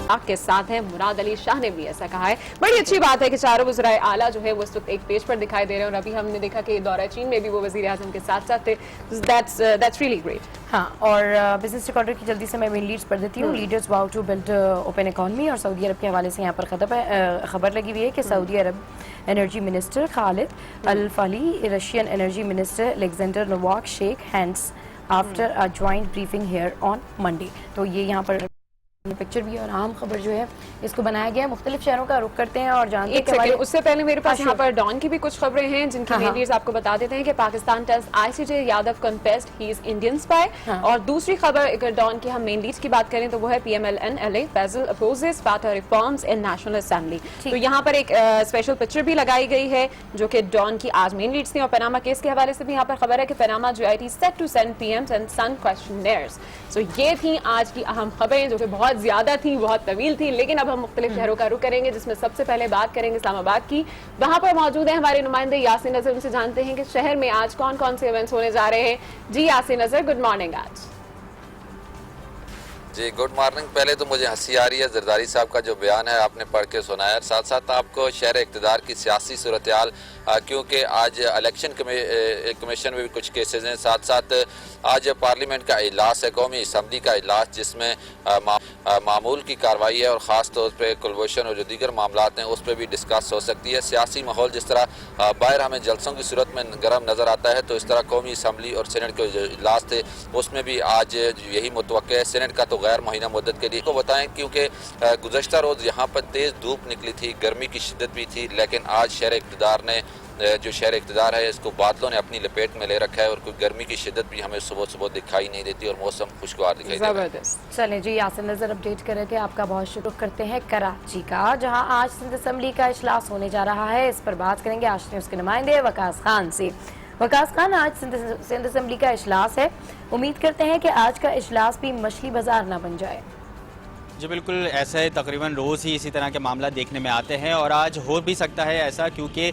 के साथ हैं। मुराद अली शाह ने भी ऐसा कहा है। बड़ी अच्छी बात है कि चारों वज़राए आला जो है वो इस वक्त एक पेज पर दिखाई दे रहे हैं, और अभी हमने देखा कि दौरा चीन में भी वो वज़ीर आज़म के साथ साथ थे। That's really great. हाँ, और बिजनेस रिकॉर्डर की जल्दी से मैं मेन लीड्स पढ़ देती हूँ। Leaders vow to build open economy, और सऊदी अरब के हवाले से यहाँ पर खबर लगी हुई है कि Saudi Arab energy minister Khalid Al Falih, Russian energy minister Alexander Novak shake hands after a joint briefing here on Monday. तो ये यहाँ पर पिक्चर भी है और आम खबर जो है इसको बनाया गया है। मुख्तलिफ शहरों का रुख करते हैं और जानते हैं। उससे पहले मेरे पास यहाँ पर डॉन की भी कुछ खबरें हैं जिनकी मेन लीड्स आपको बता देते हैं कि Pakistan tells ICJ Yadav confessed he is Indian spy. और दूसरी खबर अगर डॉन की हम मेन लीड्स की बात करें तो वो है PMLN-LA Faisal opposes FATA reforms in National Assembly. तो यहाँ पर एक स्पेशल पिक्चर भी लगाई गई है जो कि डॉन की आज मेन लीड्स थी। और पनामा केस के हवाले से भी यहाँ पर खबर है कि Panama GIT set to send PMs and son questionnaires. So ये थी आज की अहम खबरें जो कि बहुत ज्यादा थी, बहुत तवील थी, लेकिन अब हम मुख्तलिफ शहरों का रुख करेंगे जिसमें सबसे पहले बात करेंगे इस्लामाबाद की। वहां पर मौजूद है हमारे नुमाइंदे यासिन नजर, उनसे जानते हैं कि शहर में आज कौन कौन से इवेंट्स होने जा रहे हैं। जी यासिन नजर, गुड मॉर्निंग। आज जी गुड मॉर्निंग। पहले तो मुझे हंसी आ रही है जरदारी साहब का जो बयान है आपने पढ़ के सुनाया, साथ साथ आपको शहर इक़्तिदार की सियासी सूरत हाल, क्योंकि आज इलेक्शन कमीशन में भी कुछ केसेस हैं, साथ साथ आज पार्लियामेंट का इजलास है, कौमी असम्बली का इजलास, जिसमें मामूल की कार्रवाई है और ख़ास तौर पर कुलभूषण और जो दीगर मामलात हैं उस पर भी डिस्कस हो सकती है। सियासी माहौल जिस तरह बाहर हमें जलसों की सूरत में गर्म नज़र आता है, तो इस तरह कौमी असम्बली और सीनेट के जो इजलास थे उसमें भी आज यही मुतवक्के है। सीनेट का तो गैर महीना मुद्दत के लिए को बताएं, क्योंकि गुज़श्ता रोज़ यहाँ पर तेज़ धूप निकली थी, गर्मी की शिद्दत भी थी, लेकिन आज शहर इक़्तिदार ने जो शहर इक़्तिदार है इसको बादलों ने अपनी लपेट में ले रखा है और कोई गर्मी की शिद्दत भी हमें सुबह सुबह दिखाई नहीं देती और मौसम खुशगवार दिखाई देता है। चलें जी, यासिन नजर अपडेट कर रहे थे, आपका बहुत शुक्र करते हैं कराची का, जहां आज सिंध असम्बली का इजलास होने जा रहा है। इस पर बात करेंगे आज न्यूज़ के नुमाइंदे वकास खान से। वकास खान, आज सिंध असम्बली का इजलास है, उम्मीद करते हैं कि आज का इजलास भी मछली बाजार ना बन जाए। जी बिल्कुल, ऐसा है, तकरीबन रोज़ ही इसी तरह के मामला देखने में आते हैं और आज हो भी सकता है ऐसा, क्योंकि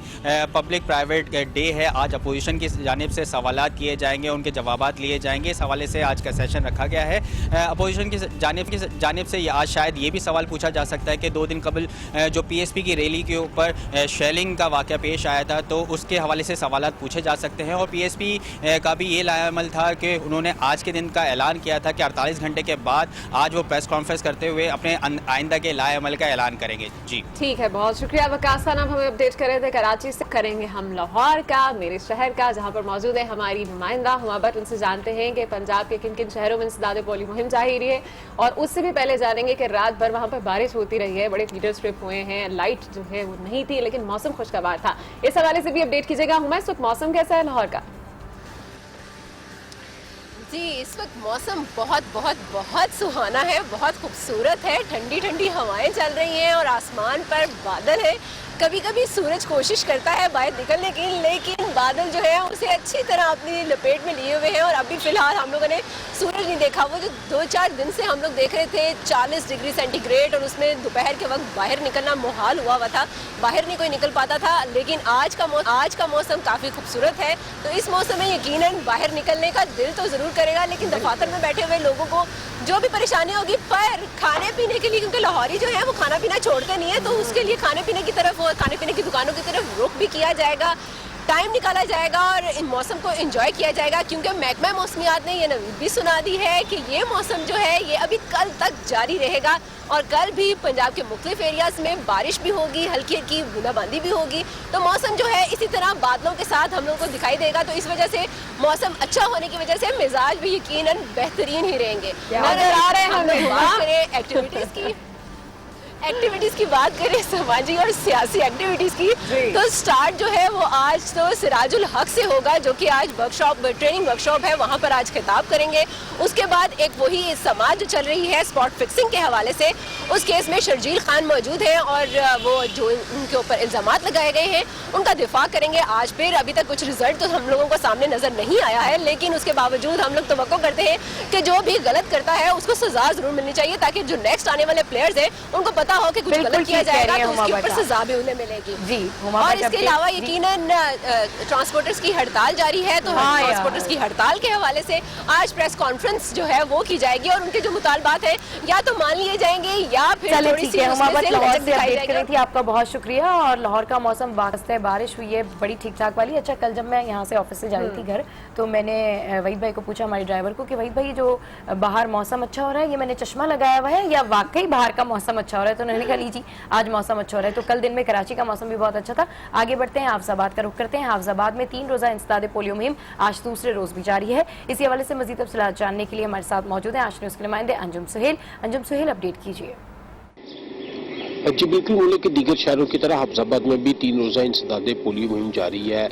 पब्लिक प्राइवेट डे है। आज अपोजिशन की जानिब से सवालात किए जाएंगे, उनके जवाबात लिए जाएंगे। इस हवाले से आज का सेशन रखा गया है। अपोजिशन की जानिब से आज शायद ये भी सवाल पूछा जा सकता है कि 2 दिन कबल जो PSP की रैली के ऊपर शेलिंग का वाक़या पेश आया था, तो उसके हवाले से सवालात पूछे जा सकते हैं। और PSP का भी ये लाएमल था कि उन्होंने आज के दिन का ऐलान किया था कि 48 घंटे के बाद आज वो प्रेस कॉन्फ्रेंस करते हुए अपने आइंदा के लाएअमल का ऐलान करेंगे। जी ठीक है, बहुत शुक्रिया वकास खान। अब हमें अपडेट कर रहे थे कराची से, करेंगे हम लाहौर का, मेरे शहर का, जहां पर मौजूद है हमारी नुमाइंदा हुमा भट्ट। उनसे जानते हैं कि पंजाब के किन किन शहरों में इंसदाद पोलियो मुहिम जारी रही है, और उससे भी पहले जानेंगे कि रात भर वहां पर बारिश होती रही है, बड़े हीटर स्ट्रिप हुए हैं, लाइट जो है वो नहीं थी, लेकिन मौसम खुशगवार था। इस हवाले से भी अपडेट कीजिएगा। हुमा, इस वक्त मौसम कैसा है लाहौर का? जी, इस वक्त मौसम बहुत बहुत बहुत सुहाना है, बहुत खूबसूरत है। ठंडी ठंडी हवाएं चल रही हैं और आसमान पर बादल है। कभी कभी सूरज कोशिश करता है बाहर निकलने की, लेकिन बादल जो है उसे अच्छी तरह अपनी लपेट में लिए हुए हैं और अभी फिलहाल हम लोगों ने सूरज नहीं देखा। वो जो 2-4 दिन से हम लोग देख रहे थे 40 डिग्री सेंटीग्रेड, और उसमें दोपहर के वक्त बाहर निकलना मुहाल हुआ था, बाहर नहीं कोई निकल पाता था। लेकिन आज का मौसम काफ़ी खूबसूरत है, तो इस मौसम में यकीनन बाहर निकलने का दिल तो ज़रूर करेगा, लेकिन दफातर में बैठे हुए लोगों को जो भी परेशानी होगी, पर खाने पीने के लिए, क्योंकि लाहौरी जो है वो खाना पीना छोड़ते नहीं है, तो उसके लिए खाने पीने की तरफ और खाने पीने की दुकानों की तरफ रुख भी किया जाएगा, टाइम निकाला जाएगा और इन मौसम को एंजॉय किया जाएगा। क्योंकि महकमा मौसमियात ने ये नवीद भी सुना दी है कि ये मौसम जो है ये अभी कल तक जारी रहेगा, और कल भी पंजाब के मुख्तलिफ एरियाज में बारिश भी होगी, हल्की हल्की बूंदाबांदी भी होगी। तो मौसम जो है इसी तरह बादलों के साथ हम लोग को दिखाई देगा, तो इस वजह से मौसम अच्छा होने की वजह से मिजाज भी यकीनन बेहतरीन ही रहेंगे। नजर आ रहे हैं हमें एक्टिविटीज की बात करें, समाजी और सियासी एक्टिविटीज की, तो स्टार्ट जो है वो आज तो सिराजुल हक से होगा, जो कि आज ट्रेनिंग वर्कशॉप है, वहाँ पर आज खिताब करेंगे। उसके बाद एक वही समाज जो चल रही है स्पॉट फिक्सिंग के हवाले से, उस केस में शर्जील खान मौजूद है और वो जो उनके ऊपर इल्जामात लगाए गए हैं उनका दिफा करेंगे आज। फिर अभी तक कुछ रिजल्ट तो हम लोगों को सामने नजर नहीं आया है, लेकिन उसके बावजूद हम लोग तवक्को करते हैं कि जो भी गलत करता है उसको सजा जरूर मिलनी चाहिए, ताकि जो नेक्स्ट आने वाले प्लेयर्स हैं उनको पता पता हो कि कुछ बिल्कुल गलत किया ठीक कह रही जाएगा हैं तो उसके हुमा ऊपर बटा। सजा भी उन्हें मिलेगी। जी, हुमा और बटा इसके अपडेट- अलावा जी। यकीनन ट्रांसपोर्टर्स की हड़ताल जारी है, तो हाँ यार। ट्रांसपोर्टर्स की हड़ताल के हवाले से आज प्रेस कॉन्फ्रेंस जो है वो की जाएगी और उनके जो मुतालबात है या तो मान लिए जाएंगे या फिर चले थोड़ी ठीक सी है, हुमा उसमें बट से लाहौर लचक से दिखाई अपडेट कर रही जाएगी। थी, आपका बहुत शुक्रिया। और लाहौर का मौसम वास्ते बारिश हुई है बड़ी ठीक ठाक वाली। अच्छा, कल जब मैं यहाँ से ऑफिस से जा रही थी घर, तो मैंने वहीद भाई को पूछा, हमारे ड्राइवर को, कि वहीद भाई जो बाहर मौसम अच्छा हो रहा है, ये मैंने चश्मा लगाया हुआ है या वाकई बाहर का मौसम अच्छा हो रहा है? तो उन्होंने कहा लीजिए आज मौसम अच्छा हो रहा है। तो कल दिन में कराची का मौसम भी बहुत अच्छा था। आगे बढ़ते हैं, हाफिजाबाद का रुख करते हैं। हाफिजाबाद में 3 रोजा इंसदाद पोलियो मुहिम आज दूसरे रोज भी जारी है। इसी हवाले से मजीद तफसीलात जानने के लिए हमारे साथ मौजूद है आज न्यूज़ के नुमाइंदे अंजुम सुहेल। अंजुम सुहेल, अपडेट कीजिए। जी बिल्कुल, मुल्क के दीगर शहरों की तरह हाफिजाबाद में भी 3 रोज़ा इंसदाद पोलियो मुहिम जारी है।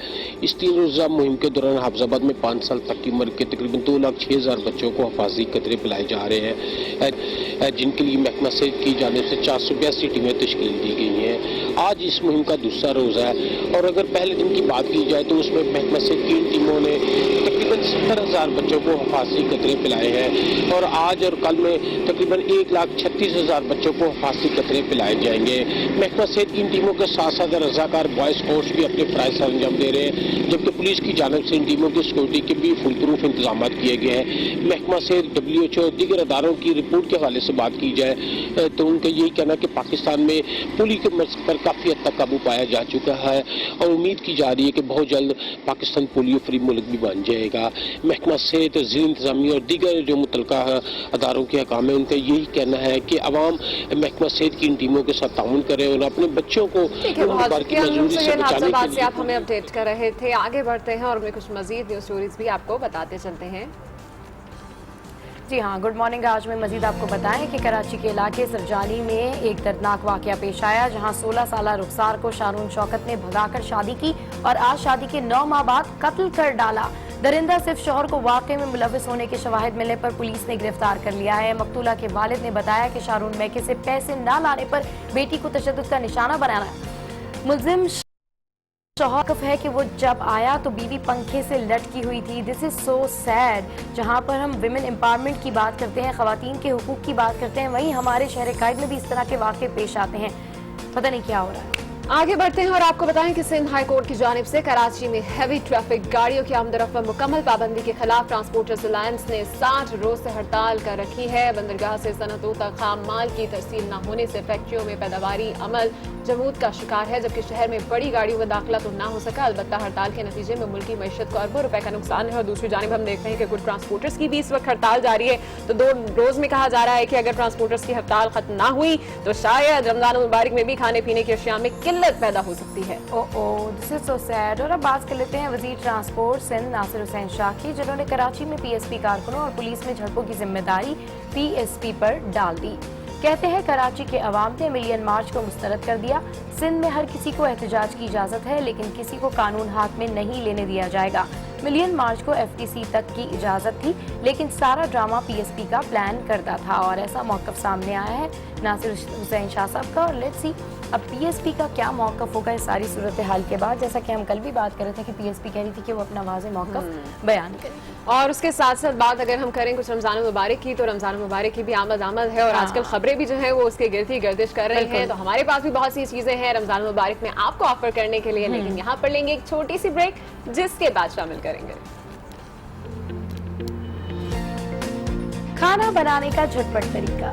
इस 3 रोज़ा मुहिम के दौरान हाफिजाबाद में 5 साल तक की उम्र के तकरीबन 2,06,000 बच्चों को हफाजी कतरे पिलाए जा रहे हैं, जिनके लिए महकमा सेहत की जानिब से 482 टीमें तश्कील दी गई हैं। आज इस मुहिम का दूसरा रोज़ा है और अगर पहले दिन की बात की जाए तो उसमें महकमा सेहत की इन टीमों ने तकरीबन 70,000 बच्चों को हफाजी कतरे पिलाए हैं और आज और कल में तकरीबन 1,36,000 बच्चों को हफाजी कतरे पिलाए जाएंगे। महकमा सेहत की इन टीमों के साथ साथ रजाकार बॉयज फोर्स भी अपने फ़राइज़ सर अंजाम दे रहे हैं, जबकि पुलिस की जानिब से इन टीमों की सिक्योरिटी के भी फुल प्रूफ इंतजाम किए गए हैं। महकमा सेहत, WHO और दीगर अदारों की रिपोर्ट के हवाले से बात की जाए तो उनका यही कहना कि पाकिस्तान में पोलियो के मर्ज पर काफ़ी हद तक काबू पाया जा चुका है और उम्मीद की जा रही है कि बहुत जल्द पाकिस्तान पोलियो फ्री मुल्क भी बन जाएगा। महकमा सेहत, ज़िला इंतजामिया और दीगर जो मुतल्लिका अदारों के हकाम है, उनका यही कहना है कि अवाम महकमा सेहत की इन टीमों के साथ ताउन करें और अपने बच्चों को ठीक है, बहुत बार की शुक्रिया मजबूरी से बचाने हाफिजाबाद के से आप लिए। हमें अपडेट कर रहे थे। आगे बढ़ते हैं और उनमें कुछ मजीद न्यूज स्टोरीज भी आपको बताते चलते हैं। जी हाँ, गुड मॉर्निंग। आज में मजीद आपको बताएं कि कराची के इलाके सरजानी में एक दर्दनाक वाकया पेश आया, जहां 16 साल रुखसार को शारून शौकत ने भगाकर शादी की और आज शादी के 9 माह बाद कत्ल कर डाला। दरिंदा सिर्फ शौहर को वाकये में मुलविस होने के शवाहिद मिलने पर पुलिस ने गिरफ्तार कर लिया है। मकतूला के वालिद ने बताया कि शारून मैके से पैसे न लाने पर बेटी को तशद्दुद का निशाना बनाया। मुलजिम शौहर है कि वो जब आया तो बीवी पंखे से लटकी हुई थी। This is so sad. जहां पर हम विमेन एम्पावरमेंट की बात करते हैं, खवातीन के हुकूक की बात करते हैं, वहीं हमारे शहर कायद में भी इस तरह के वाक़े पेश आते हैं। पता नहीं क्या हो रहा है। आगे बढ़ते हैं और आपको बताएं कि सिंध हाई कोर्ट की जानिब से कराची में हैवी ट्रैफिक गाड़ियों की आमदरफ्त पर मुकम्मल पाबंदी के खिलाफ ट्रांसपोर्टर्स अलायंस ने 60 रोज से हड़ताल कर रखी है। बंदरगाह से सनतों तक खाम माल की तरसील न होने से फैक्ट्रियों में पैदावारी अमल जमूद का शिकार है, जबकि शहर में बड़ी गाड़ियों में दाखिला तो ना हो सका। अलबत्ता हड़ताल के नतीजे में मुल्की मईशत को अरबों रुपए का नुकसान है। और दूसरी जानिब हम देखते हैं कि कुछ ट्रांसपोर्टर्स की भी इस वक्त हड़ताल जारी है। तो 2 रोज में कहा जा रहा है कि अगर ट्रांसपोर्टर्स की हड़ताल खत्म ना हुई तो शायद रमजान मुबारक में भी खाने पीने की अशिया में किल्लत पैदा हो सकती है। This is so sad. और अब बात कर लेते हैं वजीर ट्रांसपोर्ट सिंध नासिर हुसैन शाह की, जिन्होंने कराची में PSP कारकुनों और पुलिस में झड़पों की जिम्मेदारी PSP पर डाल दी। कहते हैं कराची के अवाम ने मिलियन मार्च को मुस्तरद कर दिया। सिंध में हर किसी को एहतजाज की इजाजत है, लेकिन किसी को कानून हाथ में नहीं लेने दिया जाएगा। मिलियन मार्च को FTC तक की इजाजत थी, लेकिन सारा ड्रामा PSP का प्लान करता था और ऐसा मौकफ सामने आया है नासिर हुसैन शाह साहब का। और लेट्स सी अब PSP का क्या मौकफ होगा इस सारी सूरत हाल के बाद। जैसा कि हम कल भी बात कर रहे थे कि PSP कह रही थी कि वो अपना वाज़ेह मौकफ बयान करेगी। और उसके साथ साथ बात अगर हम करें कुछ रमजान मुबारक की, तो रमजान मुबारक की भी आमद है और आजकल खबरें भी जो है वो उसके गिरती गर्दिश कर रही हैं। तो हमारे पास भी बहुत सी चीजें हैं रमजान मुबारक में आपको ऑफर करने के लिए, लेकिन यहाँ पर लेंगे एक छोटी सी ब्रेक, जिसके बाद शामिल करेंगे खाना बनाने का झटपट तरीका।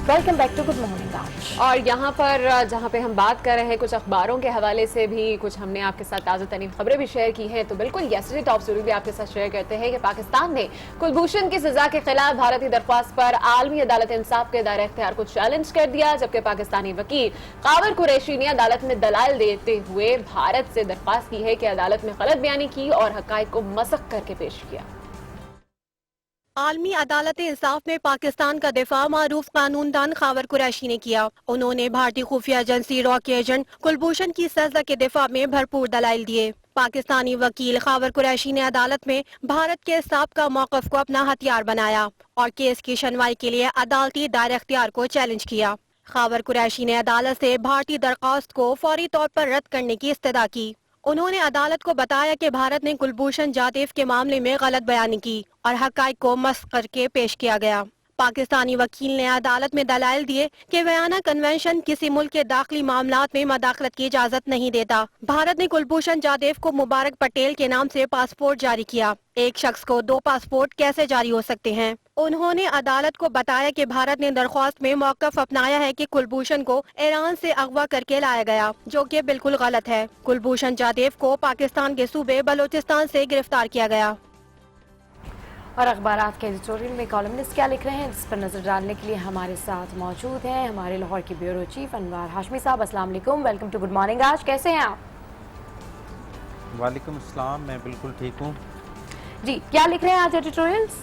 Welcome back to Good Morning आज। और यहाँ पर जहाँ पे हम बात कर रहे हैं कुछ अखबारों के हवाले से भी कुछ हमने आपके साथ ताज़ा तरीन खबरें भी शेयर की हैं। तो बिल्कुल यस्टरडे टॉप स्टोरी भी आपके साथ शेयर करते हैं कि पाकिस्तान ने कुलभूषण की सजा के खिलाफ भारतीय दरख्वास्त पर आलमी अदालत इंसाफ के दायरे इख्तियार को चैलेंज कर दिया, जबकि पाकिस्तानी वकील कावर कुरैशी ने अदालत में दलाल देते हुए भारत से दरख्वास्त की है कि अदालत में गलत बयानी की और हकायक को मसख करके पेश किया। आलमी अदालत इंसाफ में पाकिस्तान का दिफा मारूफ कानूनदान खावर कुरैशी ने किया। उन्होंने भारतीय खुफिया एजेंसी रॉ के एजेंट कुलभूषण की सजा के दिफा में भरपूर दलाइल दिए। पाकिस्तानी वकील खावर कुरैशी ने अदालत में भारत के साबिका मौक़िफ़ को अपना हथियार बनाया और केस की सुनवाई के लिए अदालती दायर इख्तियार को चैलेंज किया। खावर कुरैशी ने अदालत से भारतीय दरख्वास्त को फौरी तौर पर रद्द करने की इस्तदा की। उन्होंने अदालत को बताया कि भारत ने कुलभूषण जादेव के मामले में गलत बयानी की और हक़ाइक़ को मस्ख़ करके पेश किया गया। पाकिस्तानी वकील ने अदालत में दलाइल दिए कि वियना कन्वेंशन किसी मुल्क के दाखिली मामलात में मदाखलत की इजाज़त नहीं देता। भारत ने कुलभूषण जादेव को मुबारक पटेल के नाम से पासपोर्ट जारी किया। एक शख्स को 2 पासपोर्ट कैसे जारी हो सकते हैं? उन्होंने अदालत को बताया कि भारत ने दरख्वास्त में मौक़िफ़ अपनाया है कि कुलभूषण को ईरान से अगवा करके लाया गया, जो कि बिल्कुल गलत है। कुलभूषण जादेव को पाकिस्तान के सूबे बलोचिस्तान से गिरफ्तार किया गया। और अखबारात के एडिटोरियल में कॉलमनिस्ट क्या लिख रहे हैं, जिस पर नजर डालने के लिए हमारे साथ मौजूद हैं हमारे लाहौर के ब्यूरो चीफ अनवार हाशमी साहब। अस्सलाम वालेकुम, वेलकम टू गुड मॉर्निंग। आज कैसे हैं आप? वालेकुम अस्सलाम, मैं बिल्कुल ठीक हूँ जी। क्या लिख रहे हैं आज एडिटोरियल्स?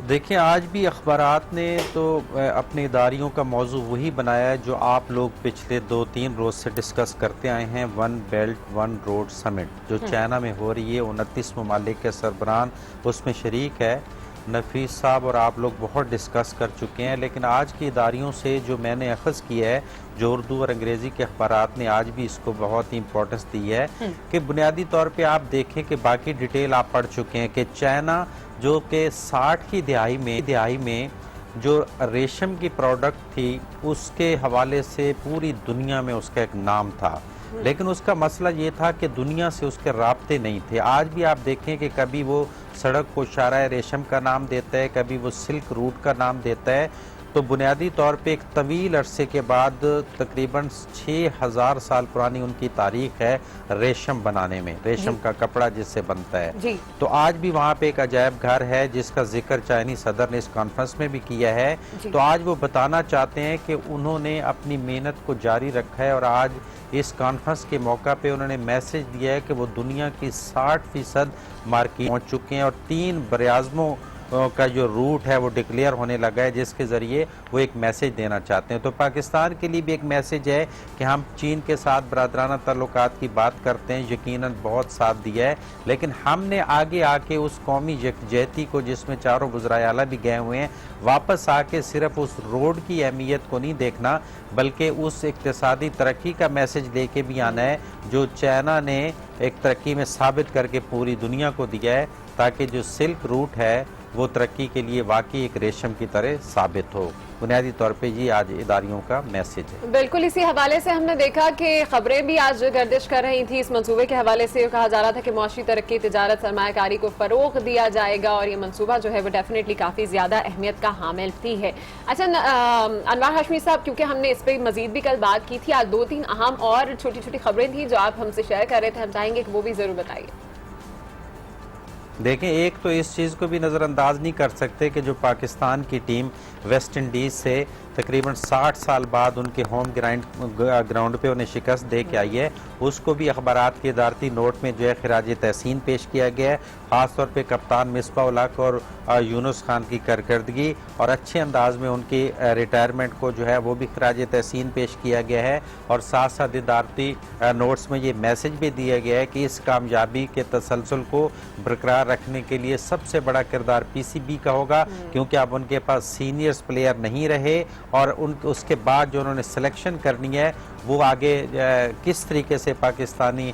देखिए, आज भी अखबारात ने तो अपनी इदारियों का मौजू वही बनाया है जो आप लोग पिछले 2-3 रोज़ से डिस्कस करते आए हैं। 1 बेल्ट 1 रोड समिट जो चाइना में हो रही है, 29 ममालिक के सरबराहान उसमें शरीक है। नफीस साहब और आप लोग बहुत डिस्कस कर चुके हैं, लेकिन आज की इदारियों से जो मैंने अखज़ किया है, जो उर्दू और अंग्रेज़ी के अखबारात ने आज भी इसको बहुत ही इंपॉर्टेंस दी है कि बुनियादी तौर पे आप देखें कि बाकी डिटेल आप पढ़ चुके हैं कि चाइना जो कि 60 की दिहाई में जो रेशम की प्रोडक्ट थी उसके हवाले से पूरी दुनिया में उसका एक नाम था, लेकिन उसका मसला ये था कि दुनिया से उसके राब्ते नहीं थे। आज भी आप देखें कि कभी वो सड़क को शारा रेशम का नाम देता है, कभी वो सिल्क रूट का नाम देता है। तो बुनियादी तौर पे एक तवील अरसे के बाद तकरीबन 6000 साल पुरानी उनकी तारीख है रेशम बनाने में, रेशम का कपड़ा जिससे बनता है जी। तो आज भी वहाँ पे एक अजायब घर है जिसका जिक्र चाइनीज सदर ने इस कॉन्फ्रेंस में भी किया है। तो आज वो बताना चाहते हैं कि उन्होंने अपनी मेहनत को जारी रखा है और आज इस कॉन्फ्रेंस के मौका पे उन्होंने मैसेज दिया है कि वो दुनिया की 60% मार्केट पहुँच चुके हैं और 3 बरआज़मों का जो रूट है वो डिक्लेयर होने लगा है, जिसके ज़रिए वो एक मैसेज देना चाहते हैं। तो पाकिस्तान के लिए भी एक मैसेज है कि हम चीन के साथ बरादराना ताल्लुकात की बात करते हैं, यकीनन बहुत साथ दिया है, लेकिन हमने आगे आके उस कौमी यकजहती को जिसमें चारों वज़राए आला भी गए हुए हैं, वापस आके सिर्फ उस रोड की अहमियत को नहीं देखना बल्कि उस इक्तिसादी तरक्की का मैसेज लेके भी आना है जो चाइना ने एक तरक्की में साबित करके पूरी दुनिया को दिया है, ताकि जो सिल्क रूट है वो तरक्की के लिए वाकई एक रेशम की तरह साबित हो। बुनियादी तौर पे ये आज इदारियों का मैसेज है। बिल्कुल इसी हवाले से हमने देखा कि खबरें भी आज गर्दिश कर रही थी। इस मंसूबे के हवाले से कहा जा रहा था कि मुआशी तरक्की, तिजारत, सरमायाकारी को फरोग दिया जाएगा और ये मंसूबा जो है वो डेफिनेटली काफ़ी ज़्यादा अहमियत का हामिल भी है। अच्छा अनवार हाशमी साहब, क्योंकि हमने इस पर मजीद भी कल बात की थी, आज 2-3 अहम और छोटी छोटी खबरें थी जो आप हमसे शेयर कर रहे थे, हम चाहेंगे कि वो भी ज़रूर बताइए। देखें, एक तो इस चीज़ को भी नज़रअंदाज नहीं कर सकते कि जो पाकिस्तान की टीम वेस्ट इंडीज़ से तकरीबन 60 साल बाद उनके होम ग्राउंड पे उन्हें शिकस्त दे के आई है, उसको भी अखबारात के इदारती नोट में जो है खिराज तहसीन पेश किया गया है। ख़ासतौर पे कप्तान मिसबाह उल हक और यूनुस खान की कारकर्दगी और अच्छे अंदाज में उनकी रिटायरमेंट को जो है वो भी खिराज तहसीन पेश किया गया है। और साथ साथ इदारती नोट्स में ये मैसेज भी दिया गया है कि इस कामयाबी के तसलसल को बरकरार रखने के लिए सबसे बड़ा किरदार PCB का होगा, क्योंकि अब उनके पास सीनियर्स प्लेयर नहीं रहे और उसके बाद जो उन्होंने सिलेक्शन करनी है वो आगे किस तरीके से पाकिस्तानी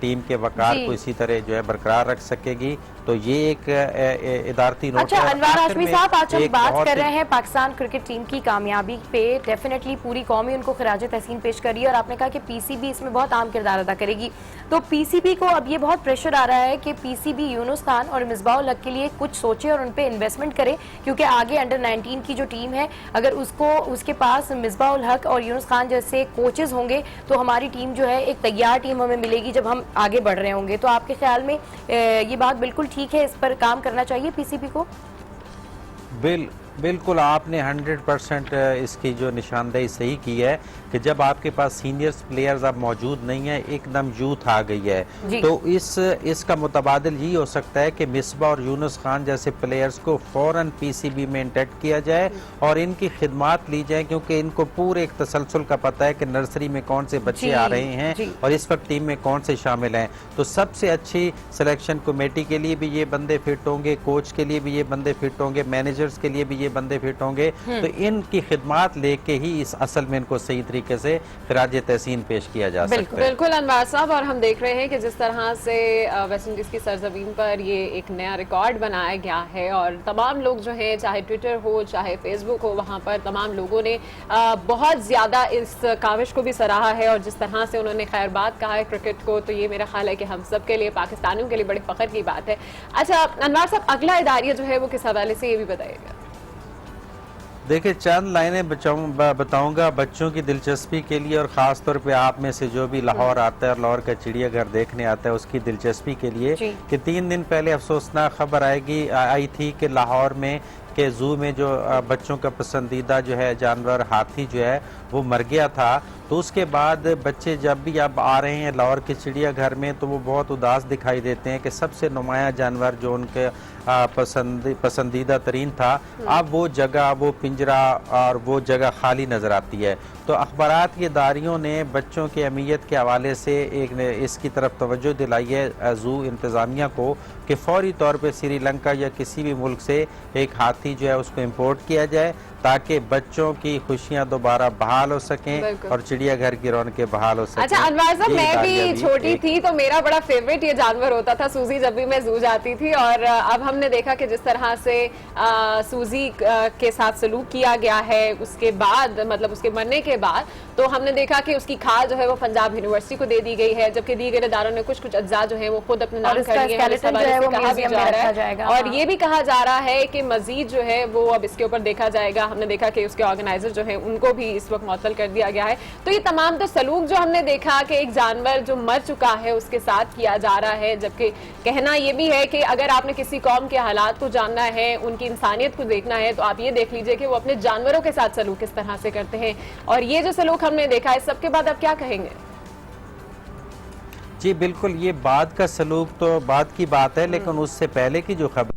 टीम के वकार को इसी तरह जो है बरकरार रख सकेगी। तो ये एक इदारती नोट। अच्छा अनवार हाशमी साहब, आज हम बात कर रहे हैं पाकिस्तान क्रिकेट टीम की कामयाबी पे। डेफिनेटली पूरी कौम ही उनको खिराज तहसीन पेश कर रही है और आपने कहा कि PCB इसमें बहुत अहम किरदार अदा करेगी। तो PCB को अब ये बहुत प्रेशर आ रहा है कि PCB यूनुस खान और मिसबाह उल हक के लिए कुछ सोचे और उन पर इन्वेस्टमेंट करे, क्योंकि आगे अंडर 19 की जो टीम है, अगर उसके पास मिसबाह उल हक और यूनुस खान जैसे कोचेज होंगे तो हमारी टीम जो है एक तैयार टीम हमें मिलेगी जब हम आगे बढ़ रहे होंगे। तो आपके ख्याल में ये बात बिल्कुल ठीक है, इस पर काम करना चाहिए PCB को? बिल्कुल आपने 100% इसकी जो निशानदेही सही की है कि जब आपके पास सीनियर्स प्लेयर्स अब मौजूद नहीं है, एकदम यूथ आ गई है, जी। तो इसका मुतबादिल ये हो सकता है कि मिसबा और यूनुस खान जैसे प्लेयर्स को फौरन पीसीबी में इंटेक्ट किया जाए और इनकी खिदमात ली जाए, क्योंकि इनको पूरे एक तसलसल का पता है कि नर्सरी में कौन से बच्चे जी, आ रहे हैं जी। और इस वक्त टीम में कौन से शामिल हैं। तो सबसे अच्छी सिलेक्शन कमेटी के लिए भी ये बंदे फिट होंगे, कोच के लिए भी ये बंदे फिट होंगे, मैनेजर्स के लिए भी ये बंदे फिट होंगे। तो इनकी खिदमात लेके ही इस असल में इनको सही तरीके से खिराज तहसीन पेश किया जा सकता है। बिल्कुल अनवार साहब, और हम देख रहे हैं कि जिस तरह से वेस्ट इंडीज की सरजमीन पर ये एक नया रिकॉर्ड बनाया गया है और तमाम लोग जो हैं, चाहे ट्विटर हो चाहे फेसबुक हो, वहाँ पर तमाम लोगों ने बहुत ज़्यादा इस काविश को भी सराहा है और जिस तरह से उन्होंने खैर बात कहा है क्रिकेट को, तो ये मेरा ख्याल है कि हम सब के लिए, पाकिस्तानियों के लिए बड़े फ़ख्र की बात है। अच्छा अनवार साहब, अगला इदारिया जो है वो किस हवाले से, ये भी बताइएगा। देखिए, चंद लाइनें बताऊंगा बच्चों की दिलचस्पी के लिए, और ख़ास तौर पे आप में से जो भी लाहौर आता है और लाहौर का चिड़ियाघर देखने आता है उसकी दिलचस्पी के लिए, कि 3 दिन पहले अफसोसनाक खबर आई थी कि लाहौर में के जू में जो बच्चों का पसंदीदा जो है जानवर हाथी जो है वो मर गया था। तो उसके बाद बच्चे जब भी अब आ रहे हैं लाहौर के चिड़ियाघर में तो वो बहुत उदास दिखाई देते हैं कि सबसे नुमाया जानवर जो उनके पसंदीदा तरीन था, अब वो जगह, वो पिंजरा और वो जगह खाली नज़र आती है। तो अखबारात की इदारियों ने बच्चों की अहमियत के हवाले से इसकी तरफ तवज्जो दिलाई है जू इंतज़ामिया को कि फौरी तौर पर श्रीलंका या किसी भी मुल्क से एक हाथी जो है उसको इम्पोर्ट किया जाए ताकि बच्चों की खुशियां दोबारा बहाल हो सकें और चिड़ियाघर की रौनकें बहाल हो सकें। अच्छा अनवार साहब, मैं भी छोटी थी तो मेरा बड़ा फेवरेट ये जानवर होता था सूजी, जब भी मैं जू जाती थी। और अब हमने देखा कि जिस तरह से सूजी के साथ सलूक किया गया है उसके बाद, मतलब उसके मरने के बाद, तो हमने देखा कि उसकी खाल जो है वो पंजाब यूनिवर्सिटी को दे दी गई है, जबकि दीगर इदारों ने कुछ कुछ अज्जा जो है वो खुद अपने नाम कर लिए हैं। और ये भी कहा जा रहा है कि मजीद जो है वो अब इसके ऊपर देखा जाएगा। हमने देखा कि उसके ऑर्गेनाइजर जो है उनको भी इस वक्त मुअत्तल कर दिया गया है। तो ये तमाम तो सलूक जो हमने देखा कि एक जानवर जो मर चुका है उसके साथ किया जा रहा है, जबकि कहना ये भी है कि अगर आपने किसी कौम के हालात को जानना है, उनकी इंसानियत को देखना है, तो आप ये देख लीजिए कि वो अपने जानवरों के साथ सलूक किस तरह से करते हैं। और ये जो सलूक हमने देखा है, सबके बाद आप क्या कहेंगे? जी बिल्कुल, ये बाद का सलूक तो बाद की बात है, लेकिन उससे पहले की जो खबर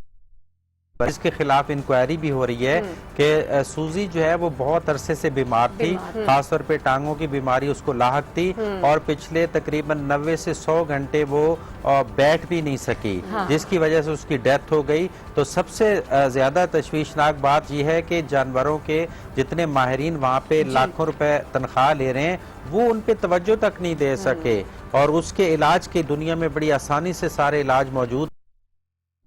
इसके खिलाफ इंक्वायरी भी हो रही है कि सूजी जो है वो बहुत अरसे से बीमार थी, खासतौर पे टांगों की बीमारी उसको लाहक थी और पिछले तकरीबन 90 से 100 घंटे वो बैठ भी नहीं सकी, जिसकी वजह से उसकी डेथ हो गई। तो सबसे ज्यादा तशवीशनाक बात यह है कि जानवरों के जितने माहिरीन वहाँ पे लाखों रुपए तनख्वाह ले रहे हैं वो उन पे तवज्जो तक नहीं दे सके, और उसके इलाज की दुनिया में बड़ी आसानी से सारे इलाज मौजूद।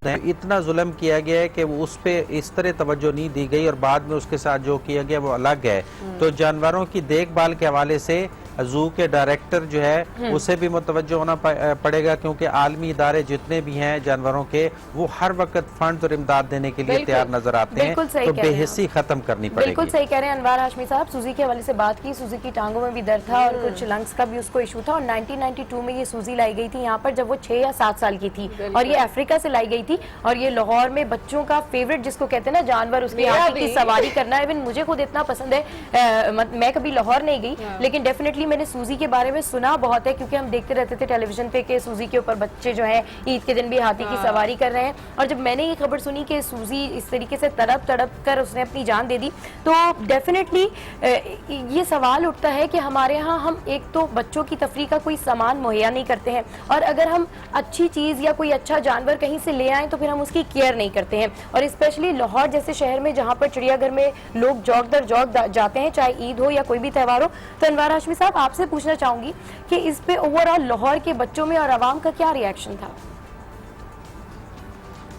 इतना जुल्म किया गया है कि वो उस पे इस तरह तवज्जो नहीं दी गई और बाद में उसके साथ जो किया गया वो अलग है। तो जानवरों की देखभाल के हवाले से जू के डायरेक्टर जो है उसे भी मुतवज्जो होना पड़ेगा, क्योंकि आलमी इदारे जितने भी हैं जानवरों के वो हर वक्त फंड और इमदाद देने के लिए तैयार नजर आते हैं, तो बेहिसी खत्म करनी पड़ेगी। बिल्कुल सही कह रहे हैं अनवार हाशमी साहब। सूजी के हवाले से बात की, सूजी की टांगों में भी दर्द था और कुछ लंग्स का भी उसको इशू था, और 1992 में ये सूजी लाई गई थी यहाँ पर जब वो 6 या 7 साल की थी, और ये अफ्रीका से लाई गई थी। और ये लाहौर में बच्चों का फेवरेट जिसको कहते हैं ना जानवर, उसकी हाथी की सवारी करना, इवन मुझे खुद इतना पसंद है। मैं कभी लाहौर नहीं गई, लेकिन डेफिनेटली मैंने सूजी के बारे में सुना बहुत है, क्योंकि हम देखते रहते थे टेलीविजन पे कि सूजी के ऊपर बच्चे जो हैं ईद के दिन भी हाथी की सवारी कर रहे हैं। और जब मैंने ये खबर सुनी कि सूजी इस तरीके से तड़प तड़प कर उसने अपनी जान दे दी, तो डेफिनेटली ये सवाल उठता है कि हमारे यहाँ हम एक तो बच्चों की तफरीह का कोई सामान मुहैया नहीं करते हैं, और अगर हम अच्छी चीज या कोई अच्छा जानवर कहीं से ले आए तो फिर हम उसकी केयर नहीं करते हैं। और स्पेशली लाहौर जैसे शहर में जहाँ पर चिड़ियाघर में लोग जौक दर जौक जाते हैं, चाहे ईद हो या कोई भी त्यौहार हो। तो अनवार हाशमी साहब, आपसे पूछना चाहूंगी कि इस पे ओवरऑल लाहौर के बच्चों में और आवाम का क्या रिएक्शन था?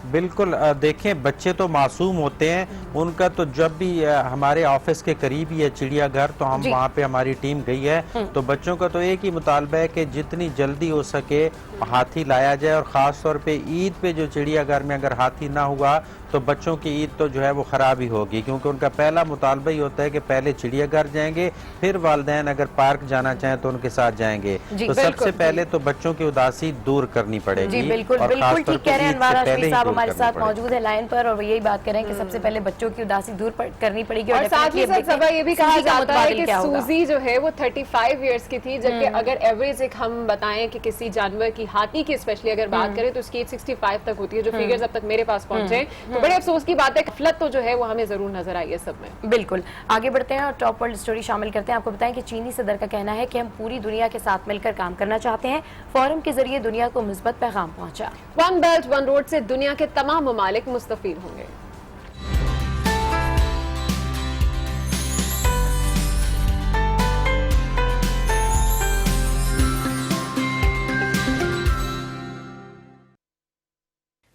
बिल्कुल, देखें बच्चे तो मासूम होते हैं, उनका तो जब भी हमारे ऑफिस के करीब ही है चिड़ियाघर, तो हम वहाँ पे हमारी टीम गई है, तो बच्चों का तो एक ही मुतालबा है कि जितनी जल्दी हो सके हाथी लाया जाए, और ख़ास तौर पे ईद पे जो चिड़ियाघर में अगर हाथी ना हुआ तो बच्चों की ईद तो जो है वो ख़राब ही होगी, क्योंकि उनका पहला मुतालबा ही होता है कि पहले चिड़ियाघर जाएंगे, फिर वालिदैन अगर पार्क जाना चाहें तो उनके साथ जाएंगे। तो सबसे पहले तो बच्चों की उदासी दूर करनी पड़ेगी। बिल्कुल बिल्कुल ठीक कह रहे हैं अनवार हाशमी साहब। हमारे करनी साथ पड़े। मौजूद है लाइन पर और वो यही बात करें कि सबसे पहले बच्चों की उदासी दूर करनी पड़ेगी और साथ ही साथ सबा ये भी कहा जाता है कि क्या होगा। सूजी जो है वो 35 इयर्स की थी, जबकि अगर एवरेज एक हम बताएं कि किसी जानवर की, हाथी की स्पेशली अगर बात करें तो उसकी एज 65 तक होती है, जो फिगर्स अब तक मेरे पास पहुंचे हैं। तो बड़े अफसोस की बात है, गफलत तो जो है वो हमें जरूर नजर आई है सब में। बिल्कुल, आगे बढ़ते हैं और टॉप वर्ल्ड स्टोरी शामिल करते हैं। आपको बताएं कि चीनी सदर का कहना है कि हम पूरी दुनिया के साथ मिलकर काम करना चाहते हैं। फोरम के जरिए दुनिया को मुस्बत पैगाम पहुंचा। वन बेल्ट वन रोड से दुनिया के तमाम ममालिक मुस्तफीद होंगे।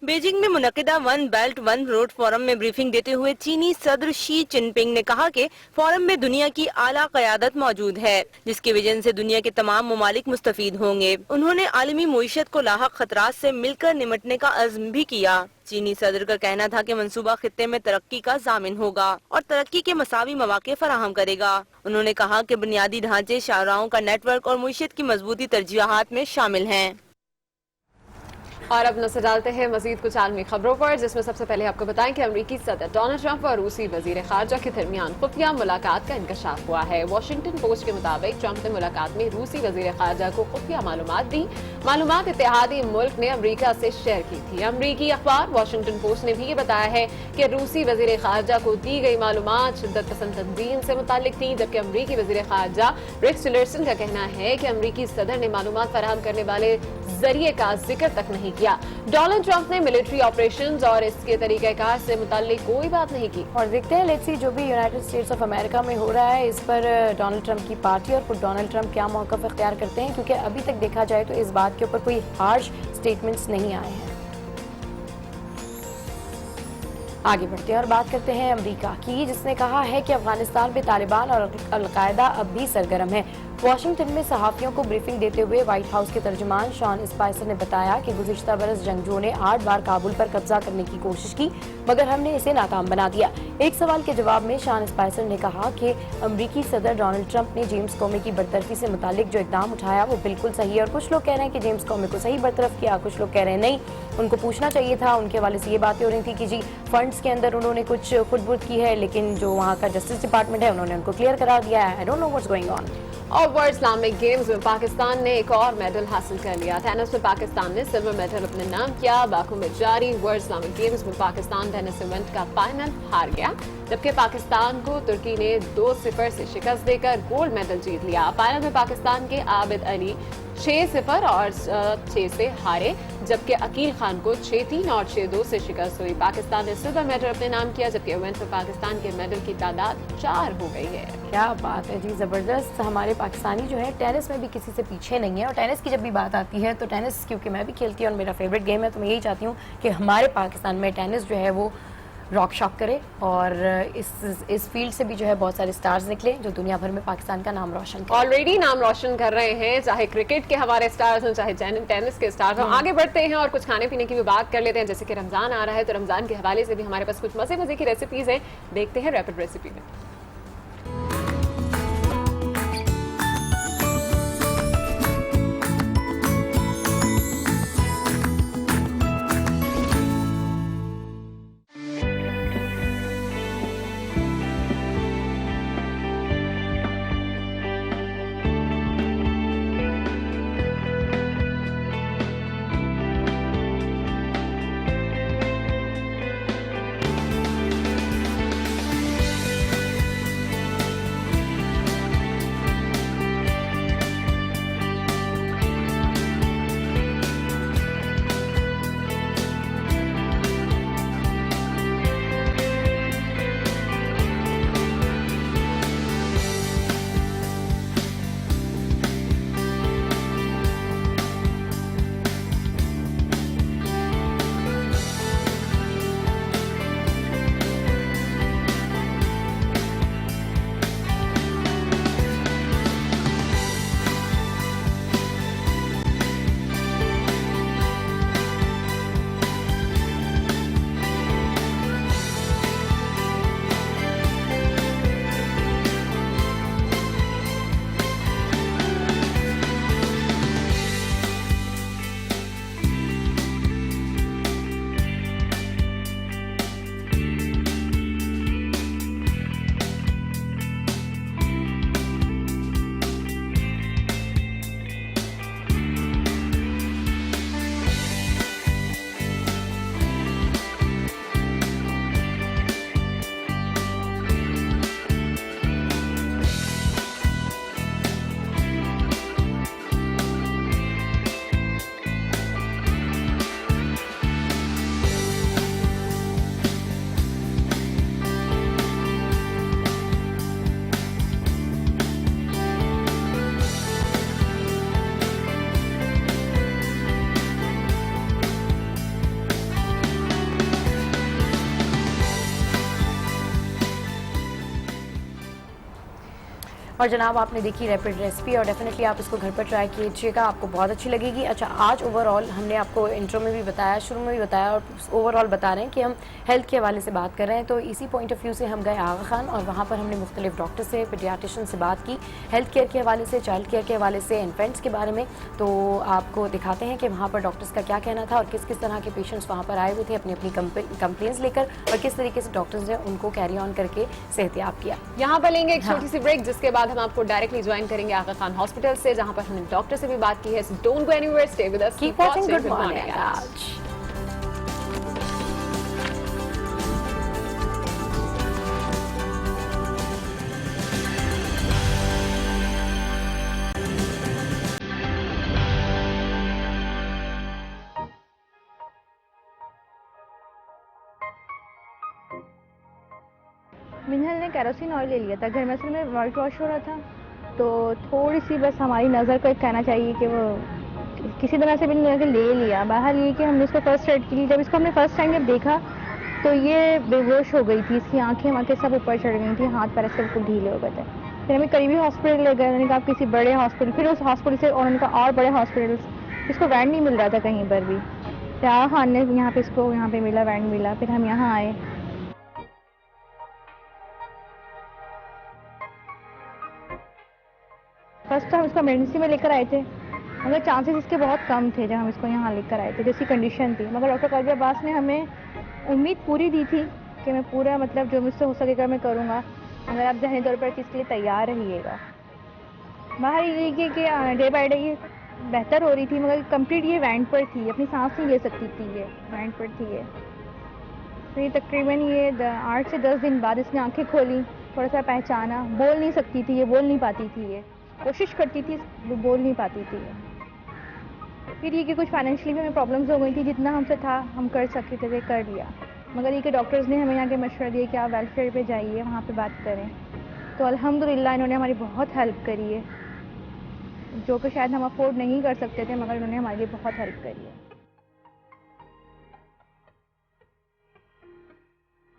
बीजिंग में मुनक्किदा One Belt One Road Forum में ब्रीफिंग देते हुए चीनी सदर शी चिनपिंग ने कहा कि फोरम में दुनिया की आला क़यादत मौजूद है, जिसके विजन से दुनिया के तमाम ममालिक मुस्तफीद होंगे। उन्होंने आलमी मईशत को लाहक खतरात से मिलकर निमटने का अज़्म भी किया। चीनी सदर का कहना था कि मंसूबा खित्ते में तरक्की का जामिन होगा और तरक्की के मसावी मौके फराहम करेगा। उन्होंने कहा कि बुनियादी ढांचे, शाहराहों का नेटवर्क और मईशत की मजबूती तरजीहात में शामिल हैं। और अब नजर डालते हैं मजीद कुछ आलमी खबरों पर, जिसमें सबसे पहले आपको बताएं कि अमरीकी सदर डोनाल्ड ट्रंप और रूसी वजीर खारजा के दरमियान खुफिया मुलाकात का इंकशाफ हुआ है। वाशिंगटन पोस्ट के मुताबिक ट्रंप ने मुलाकात में रूसी वजीर खारजा को खुफिया मालूमात दी। मालूमात इत्तेहादी मुल्क ने अमरीका से शेयर की थी। अमरीकी अखबार वाशिंगटन पोस्ट ने भी ये बताया है कि रूसी वजीर खारजा को दी गई मालूमात शिद्दत पसंद तंजीम से मुतालिक थी, जबकि अमरीकी वजीर खारजा रिक्स टिलरसन का कहना है कि अमरीकी सदर ने मालूमात फराहम करने वाले जरिए का जिक्र तक नहीं किया। डोनाल्ड ट्रंप ने मिलिट्री ऑपरेशंस और इसके तरीक़ाकार से मुताल्लिक कोई बात नहीं की। और देखते हैं लेट्स सी जो भी यूनाइटेड स्टेट्स ऑफ अमेरिका में हो रहा है, इस पर डोनाल्ड ट्रंप की पार्टी और खुद डोनाल्ड ट्रंप क्या मौक़िफ़ इख्तियार करते हैं, क्योंकि अभी तक देखा जाए तो इस बात के ऊपर कोई हार्श स्टेटमेंट्स नहीं आए हैं। आगे बढ़ते हैं और बात करते हैं अमेरिका की, जिसने कहा है कि अफगानिस्तान में तालिबान और अल-कायदा अब भी सरगर्म है। वाशिंगटन में सहाफ़ियों को ब्रीफिंग देते हुए व्हाइट हाउस के तर्जुमान शॉन स्पाइसर ने बताया कि गुज़िश्ता बरस जंगजुओं ने 8 बार काबुल पर कब्जा करने की कोशिश की, मगर हमने इसे नाकाम बना दिया। एक सवाल के जवाब में शॉन स्पाइसर ने कहा कि अमरीकी सदर डोनाल्ड ट्रंप ने जेम्स कोमी की बरतरफी से मुतालिक जो इक़दाम उठाया वो बिल्कुल सही है। और कुछ लोग कह रहे हैं कि जेम्स कोमी को सही बरतरफ किया, कुछ लोग कह रहे हैं नहीं, उनको पूछना चाहिए था। उनके हवाले से ये बातें हो रही थी कि जी फंड्स के अंदर उन्होंने कुछ खुदबुद की है, लेकिन जो वहाँ का जस्टिस डिपार्टमेंट है उन्होंने उनको क्लियर करा दिया है। I don't know what's going on. और वर्ल्ड इस्लामिक गेम्स में पाकिस्तान ने एक और मेडल हासिल कर लिया। टेनिस में पाकिस्तान ने सिल्वर मेडल अपने नाम किया। बाकू में जारी वर्ल्ड इस्लामिक गेम्स में पाकिस्तान टेनिस इवेंट का फाइनल हार गया, जबकि पाकिस्तान को तुर्की ने 2-0 से शिकस्त देकर गोल्ड मेडल जीत लिया। फाइनल में पाकिस्तान के आबिद अली 6-0 और 6 से हारे, जबकि अकील खान को 6-3 और 6-2 से शिकस्त हुई। पाकिस्तान ने सिल्वर मेडल अपने नाम किया, जबकि इवेंट में पाकिस्तान के मेडल की तादाद 4 हो गई है। क्या बात है जी, ज़बरदस्त। हमारे पाकिस्तानी जो है टेनिस में भी किसी से पीछे नहीं है। और टेनिस की जब भी बात आती है तो टेनिस क्योंकि मैं भी खेलती हूँ और मेरा फेवरेट गेम है, तो मैं यही चाहती हूँ कि हमारे पाकिस्तान में टेनिस जो है वो रॉक शॉक करे और इस फील्ड से भी जो है बहुत सारे स्टार्स निकले जो दुनिया भर में पाकिस्तान का नाम रोशन करें। ऑलरेडी नाम रोशन कर रहे हैं, चाहे क्रिकेट के हमारे स्टार्स हों, चाहे टेनिस के स्टार्स हों। आगे बढ़ते हैं और कुछ खाने पीने की भी बात कर लेते हैं। जैसे कि रमजान आ रहा है, तो रमजान के हवाले से भी हमारे पास कुछ मजे मजे की रेसिपीज हैं। देखते हैं रैपिड रेसिपी में। और जनाब आपने देखी रैपिड रेसिपी और डेफिनेटली आप इसको घर पर ट्राई कीजिएगा, आपको बहुत अच्छी लगेगी। अच्छा, आज ओवरऑल हमने आपको इंट्रो में भी बताया, शुरू में भी बताया और ओवरऑल बता रहे हैं कि हम हेल्थ के हवाले से बात कर रहे हैं। तो इसी पॉइंट ऑफ व्यू से हम गए आगा खान और वहाँ पर हमने मुख्तलिफ डॉक्टर से, पीडियाट्रिशियन से बात की हेल्थ केयर के हवाले से, चाइल्ड केयर के हवाले से, इन्फेंट्स के बारे में। तो आपको दिखाते हैं कि वहाँ पर डॉक्टर्स का क्या कहना था और किस किस तरह के पेशेंट्स वहाँ पर आए हुए थे अपनी अपनी कंप्लेंट्स लेकर और किस तरीके से डॉक्टर्स ने उनको कैरी ऑन करके सेहतियाब किया। यहाँ पर लेंगे एक छोटी सी ब्रेक, जिसके बाद हम आपको डायरेक्टली ज्वाइन करेंगे आगा खान हॉस्पिटल से, जहाँ पर हमने डॉक्टर से भी बात की है। Don't go anywhere, stay with us, keep watching good Morning आज। मिनहल ने केरोसिन ऑयल ले लिया था घर में, असल में वाइट वॉश हो रहा था, तो थोड़ी सी बस हमारी नज़र को एक कहना चाहिए कि वो किसी तरह से भी ले लिया। बाहर ये कि हमने इसको फर्स्ट एड की। जब इसको हमने फर्स्ट टाइम जब देखा तो ये बेहोश हो गई थी, इसकी आंखें वाँखें सब ऊपर चढ़ गई थी, हाथ पैर इसके बिल्कुल ढीले हो गए थे। फिर हमें करीबी हॉस्पिटल ले गए, उन्होंने कहा किसी बड़े हॉस्पिटल, फिर उस हॉस्पिटल से उन्होंने कहा और बड़े हॉस्पिटल, इसको वैन नहीं मिल रहा था कहीं पर भी। तो आगा खान ने यहाँ पे इसको यहाँ पे मिला, वैन मिला, फिर हम यहाँ आए। फर्स्ट हम इसको इमरजेंसी में लेकर आए थे, मगर चांसेस इसके बहुत कम थे जब हम इसको यहाँ लेकर आए थे, जैसी कंडीशन थी। मगर डॉक्टर कल्बी अब्बास ने हमें उम्मीद पूरी दी थी कि मैं पूरा मतलब जो मुझसे हो सकेगा मैं करूँगा, अगर आप ज़हनी तौर पर इसके लिए तैयार रहिएगा। बाहर ये कि डे बाई डे ये बेहतर हो रही थी, मगर कंप्लीट ये वैंड पर थी, अपनी सांस नहीं ले सकती थी, ये वैंड पर थी ये। तो ये तकरीबन ये 8 से 10 दिन बाद इसने आँखें खोली, थोड़ा सा पहचाना, बोल नहीं सकती थी ये, बोल नहीं पाती थी ये, कोशिश करती थी वो बोल नहीं पाती थी। फिर ये कि कुछ फाइनेंशियली भी हमें प्रॉब्लम्स हो गई थी, जितना हमसे था हम कर सकते थे कर लिया। मगर ये कि डॉक्टर्स ने हमें यहाँ के मशवरा दिए कि आप वेलफेयर पे जाइए, वहाँ पे बात करें। तो अल्हम्दुलिल्लाह इन्होंने हमारी बहुत हेल्प करी है, जो कि शायद हम अफोर्ड नहीं कर सकते थे, मगर इन्होंने हमारे लिए बहुत हेल्प करी है।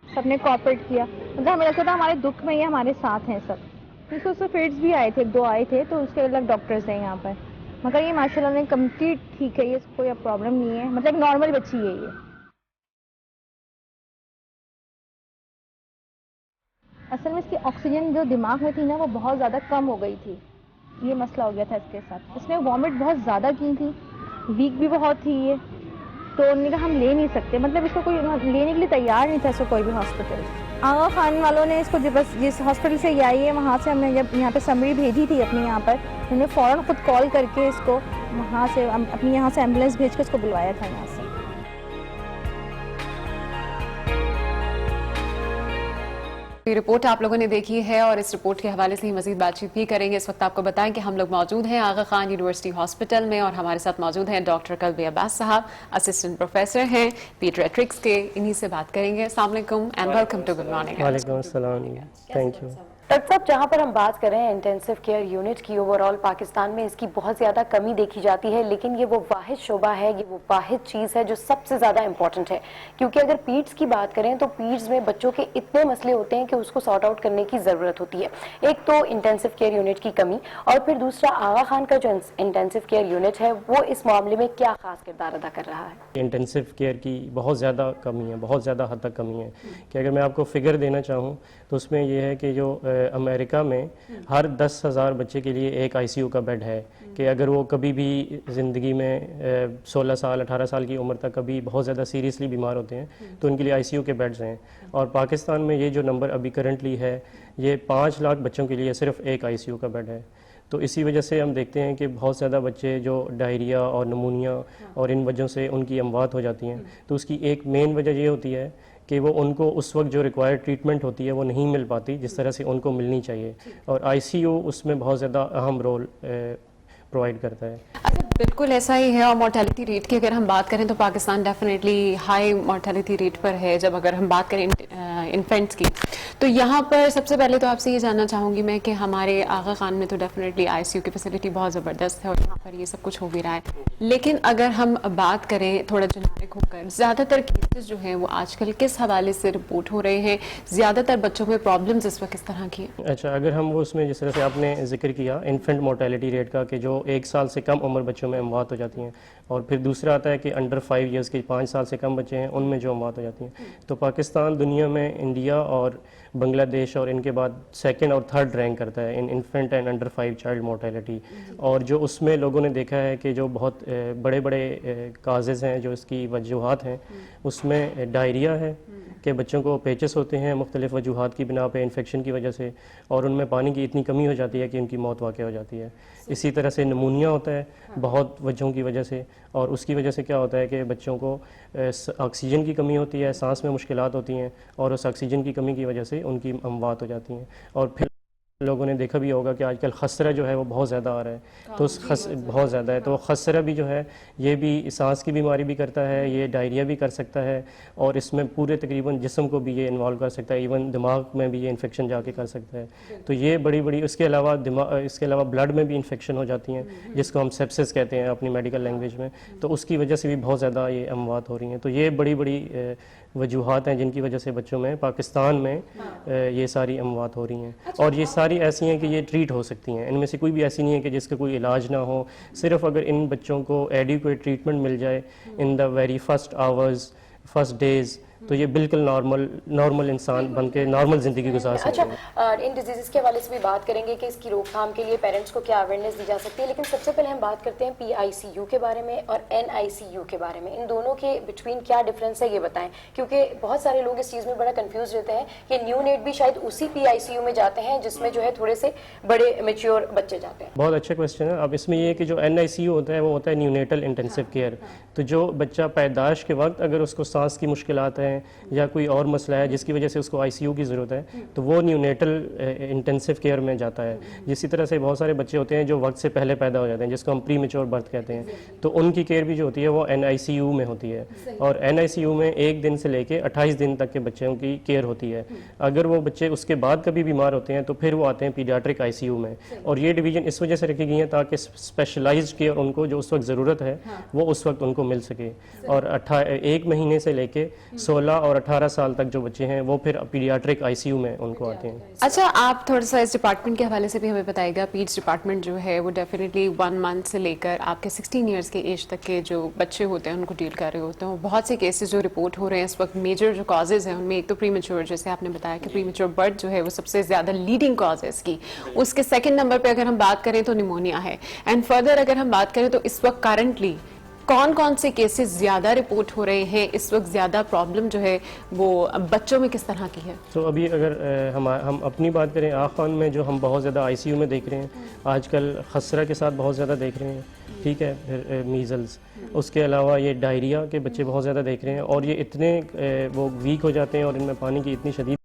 सबने कोऑपरेट किया, मतलब हमें लगता था हमारे दुख में ये हमारे साथ हैं सब। इसको उससे फिट्स भी आए थे, 2 आए थे, तो उसके अलग डॉक्टर्स हैं यहाँ पर, मगर ये माशाल्लाह ने कंप्लीट ठीक है, ये कोई प्रॉब्लम नहीं है, मतलब नॉर्मल बच्ची है ये। असल में इसकी ऑक्सीजन जो दिमाग में थी ना वो बहुत ज़्यादा कम हो गई थी, ये मसला हो गया था इसके साथ। इसने वॉमिट बहुत ज़्यादा की थी, वीक भी बहुत थी ये, तो उन्होंने कहा हम ले नहीं सकते, मतलब इसको कोई लेने के लिए तैयार नहीं था इसको कोई भी हॉस्पिटल। आगा खान वालों ने इसको बस जिस हॉस्पिटल से ये आई है वहाँ से हमने जब यहाँ पे समरी भेजी थी अपनी यहाँ पर, उन्होंने फ़ौरन ख़ुद कॉल करके इसको वहाँ से अपनी यहाँ से एम्बुलेंस भेज के इसको बुलवाया था यहाँ से। ये रिपोर्ट आप लोगों ने देखी है और इस रिपोर्ट के हवाले से ही मजीद बातचीत भी करेंगे। इस वक्त आपको बताएं कि हम लोग मौजूद हैं आगा खान यूनिवर्सिटी हॉस्पिटल में और हमारे साथ मौजूद हैं डॉक्टर कल्बी अब्बास साहब, असिस्टेंट प्रोफेसर हैं पीडियाट्रिक्स के। इन्हीं से बात करेंगे। अस्सलाम वालेकुम and welcome to Good Morning. वालेकुम अस्सलाम, थैंक यू। डॉक्टर साहब, जहाँ पर हम बात कर रहे हैं इंटेंसिव केयर यूनिट की, ओवरऑल पाकिस्तान में इसकी बहुत ज़्यादा कमी देखी जाती है, लेकिन ये वो वाहिद शोबा है, ये वो वाहिद चीज़ है जो सबसे ज़्यादा इंपॉर्टेंट है। क्योंकि अगर पीड्स की बात करें तो पीड्स में बच्चों के इतने मसले होते हैं कि उसको सॉर्ट आउट करने की ज़रूरत होती है। एक तो इंटेंसिव केयर यूनिट की कमी, और फिर दूसरा आगा खान का जो इंटेंसिव केयर यूनिट है वो इस मामले में क्या खास किरदार अदा कर रहा है? इंटेंसिव केयर की बहुत ज़्यादा कमी है, बहुत ज़्यादा हद तक कमी है कि अगर मैं आपको फिगर देना चाहूँ तो उसमें यह है कि जो अमेरिका में हर 10,000 बच्चे के लिए एक आईसीयू का बेड है, कि अगर वो कभी भी ज़िंदगी में 16 साल 18 साल की उम्र तक कभी बहुत ज़्यादा सीरियसली बीमार होते हैं तो उनके लिए आईसीयू के बेड्स हैं। और पाकिस्तान में ये जो नंबर अभी करंटली है ये 5 लाख बच्चों के लिए सिर्फ एक आईसीयू का बेड है। तो इसी वजह से हम देखते हैं कि बहुत ज़्यादा बच्चे जो डायरिया और नमूनिया और इन वजहों से उनकी अमवात हो जाती हैं। तो उसकी एक मेन वजह ये होती है कि वो उनको उस वक्त जो रिक्वायर्ड ट्रीटमेंट होती है वो नहीं मिल पाती जिस तरह से उनको मिलनी चाहिए, और आईसीयू उसमें बहुत ज़्यादा अहम रोल प्रोवाइड करता है। अच्छा, बिल्कुल ऐसा ही है। और मोर्टेलिटी रेट की अगर हम बात करें तो Pakistan definitely high mortality rate पर है। जब अगर हम बात करें इन्फेंट्स की, तो यहाँ पर सबसे पहले तो आपसे ये जानना चाहूँगी मैं कि हमारे आगा खान में तो डेफिनेटली आईसीयू की फैसिलिटी बहुत ज़बरदस्त है और यहाँ पर ये सब कुछ हो भी रहा है। लेकिन अगर हम बात करें थोड़ा जेनेरिक होकर, ज़्यादातर केसेस जो हैं वो आजकल किस हवाले से रिपोर्ट हो रहे हैं? ज़्यादातर बच्चों में प्रॉब्लम्स इस वक्त किस तरह की है? अच्छा, अगर हम वो उसमें जिस तरह से आपने जिक्र किया इन्फेंट मोर्टेलिटी रेट का, कि जो 1 साल से कम उम्र बच्चों में अमवात हो जाती हैं, और फिर दूसरा आता है कि अंडर 5 ईयर्स के 5 साल से कम बच्चे हैं उनमें जो अमवात हो जाती हैं। तो पाकिस्तान दुनिया में इंडिया और बांग्लादेश और इनके बाद सेकंड और थर्ड रैंक करता है इन infant and under 5 child mortality. और जो उसमें लोगों ने देखा है कि जो बहुत बड़े बड़े काजेज़ हैं, जो इसकी वजूहात हैं, उसमें डायरिया है कि बच्चों को पेचेस होते हैं मुख्तलिफ़ वजूहात की बिना पे, इन्फेक्शन की वजह से, और उनमें पानी की इतनी कमी हो जाती है कि उनकी मौत वाक़ हो जाती है। इसी तरह से नमूनिया होता है बहुत वजहों की वजह से, और उसकी वजह से क्या होता है कि बच्चों को ऑक्सीजन की कमी होती है, सांस में मुश्किलात होती हैं, और उस ऑक्सीजन की कमी की वजह से उनकी अमवात हो जाती हैं। और फिर लोगों ने देखा भी होगा कि आजकल खसरा जो है वो बहुत ज़्यादा आ रहा है, तो उस बहुत ज़्यादा है, तो खसरा भी जो है ये भी सांस की बीमारी भी करता है, ये डायरिया भी कर सकता है, और इसमें पूरे तकरीबन जिस्म को भी ये इन्वॉल्व कर सकता है, इवन दिमाग में भी ये इन्फेक्शन जाके कर सकता है। तो ये बड़ी बड़ी, इसके अलावा ब्लड में भी इन्फेक्शन हो जाती हैं, जिसको हम सेप्सिस कहते हैं अपनी मेडिकल लैंग्वेज में, तो उसकी वजह से भी बहुत ज़्यादा ये अमवात हो रही हैं। तो ये बड़ी बड़ी वजूहात हैं जिनकी वजह से बच्चों में पाकिस्तान में ये सारी अमवात हो रही हैं। और ये सारी ऐसी हैं कि ये ट्रीट हो सकती हैं, इनमें से कोई भी ऐसी नहीं है कि जिसका कोई इलाज ना हो। सिर्फ अगर इन बच्चों को एडिक्वेट ट्रीटमेंट मिल जाए in the very first hours, first days, तो ये बिल्कुल नॉर्मल इंसान बन के नॉर्मल ज़िंदगी गुजार सकते हैं। अच्छा, इन डिजीज़ के हवाले से भी बात करेंगे कि इसकी रोकथाम के लिए पेरेंट्स को क्या अवेयरनेस दी जा सकती है, लेकिन सबसे पहले हम बात करते हैं PICU के बारे में और NICU के बारे में। इन दोनों के बिटवीन क्या डिफरेंस है ये बताएं, क्योंकि बहुत सारे लोग इस चीज़ में बड़ा कंफ्यूज रहते हैं कि न्यू नेट भी शायद उसी PICU में जाते हैं जिसमें जो है थोड़े से बड़े मेच्योर बच्चे जाते हैं। बहुत अच्छा क्वेश्चन है। अब इसमें ये है कि जो NICU होता है वो होता है न्यूनेटल इंटेंसिव केयर। तो जो बच्चा पैदाइश के वक्त अगर उसको सांस की मुश्किलात हैं या कोई और मसला है जिसकी वजह से उसको ICU की ज़रूरत है, तो वो न्यूनेटल इंटेंसिव केयर में जाता है। इसी तरह से बहुत सारे बच्चे होते हैं जो वक्त से पहले पैदा हो जाते हैं, जिसको हम प्री मेच्योर बर्थ कहते हैं, तो उनकी केयर भी जो होती है वो NICU में होती है। और NICU में 1 दिन से लेके 28 दिन तक के बच्चों की केयर होती है। अगर वो बच्चे उसके बाद कभी बीमार होते हैं तो फिर वो आते हैं पीडियाट्रिक ICU में। और ये डिवीज़न इस वजह से रखी गई है ताकि स्पेशलाइज्ड केयर उनको जो उस वक्त ज़रूरत है वो उस वक्त उनको मिल सके। और 1 महीने से लेके 16 और 18 साल तक जो बच्चे हैं वो फिर पीडियाट्रिक ICU में उनको आते हैं। अच्छा, आप थोड़ा सा इस डिपार्टमेंट के हवाले से भी हमें बताइएगा। पीड्स डिपार्टमेंट जो है वो डेफिनेटली 1 मंथ से लेकर आपके 16 ईयर्स के एज तक के जो बच्चे होते हैं उनको डील कर रहे होते हैं। बहुत से केसेस जो रिपोर्ट हो रहे हैं इस वक्त, मेजर जो कॉजेज हैं उनमें एक तो प्री मेच्योर, जैसे आपने बताया कि प्री मेच्योर बर्थ जो है वो सबसे ज़्यादा लीडिंग कॉज है इसकी। उसके सेकेंड नंबर पर अगर हम बात करें तो निमोनिया है। एंड फर्दर अगर हम बात करें तो इस वक्त करंटली कौन कौन से केसेस ज़्यादा रिपोर्ट हो रहे हैं इस वक्त, ज़्यादा प्रॉब्लम जो है वो बच्चों में किस तरह की है? तो अभी अगर हम अपनी बात करें, आखान में जो हम बहुत ज़्यादा ICU में देख रहे हैं आजकल, खसरा के साथ बहुत ज़्यादा देख रहे हैं, ठीक है, फिर मीज़ल्स, उसके अलावा ये डायरिया के बच्चे बहुत ज़्यादा देख रहे हैं। और ये इतने वो वीक हो जाते हैं और इनमें पानी की इतनी शदीद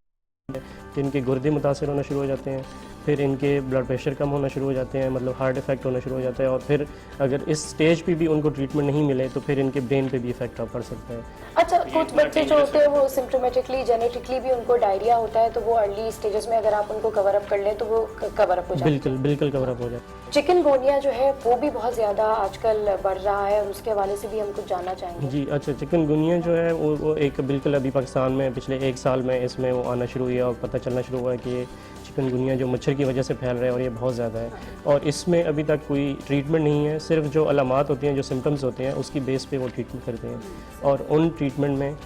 कि इनके गुर्दे मुतासर होना शुरू हो जाते हैं, फिर इनके ब्लड प्रेशर कम होना शुरू हो जाते हैं, मतलब हार्ट इफेक्ट होना शुरू हो जाता है। और फिर अगर इस स्टेज पे भी उनको ट्रीटमेंट नहीं मिले तो फिर इनके ब्रेन पे भी इफेक्ट पड़ सकता है। अच्छा, कुछ बच्चे जो होते हैं वो सिम्टोमेटिकली जेनेटिकली भी उनको डायरिया होता है, तो वो अर्ली स्टेजेस में अगर आप उनको कवर अप कर लें तो वो कवर अप हो जाता है। बिल्कुल कवर अप हो जाता है। चिकनगुनिया जो है वो भी बहुत ज़्यादा आजकल बढ़ रहा है और उसके हवाले से भी हम कुछ जानना चाहेंगे। जी अच्छा, चिकनगुनिया जो है वो एक बिल्कुल अभी पाकिस्तान में पिछले 1 साल में इसमें वो आना शुरू हुआ और पता चलना शुरू हुआ कि ये चिकनगुनिया जो मच्छर की वजह से फैल रहा है और ये बहुत ज़्यादा है। और इसमें अभी तक कोई ट्रीटमेंट नहीं है, सिर्फ जो अलामात होती हैं, जो सिम्टम्स होते हैं उसकी बेस पे वो ट्रीटमेंट करते हैं। और उन ट्रीटमेंट में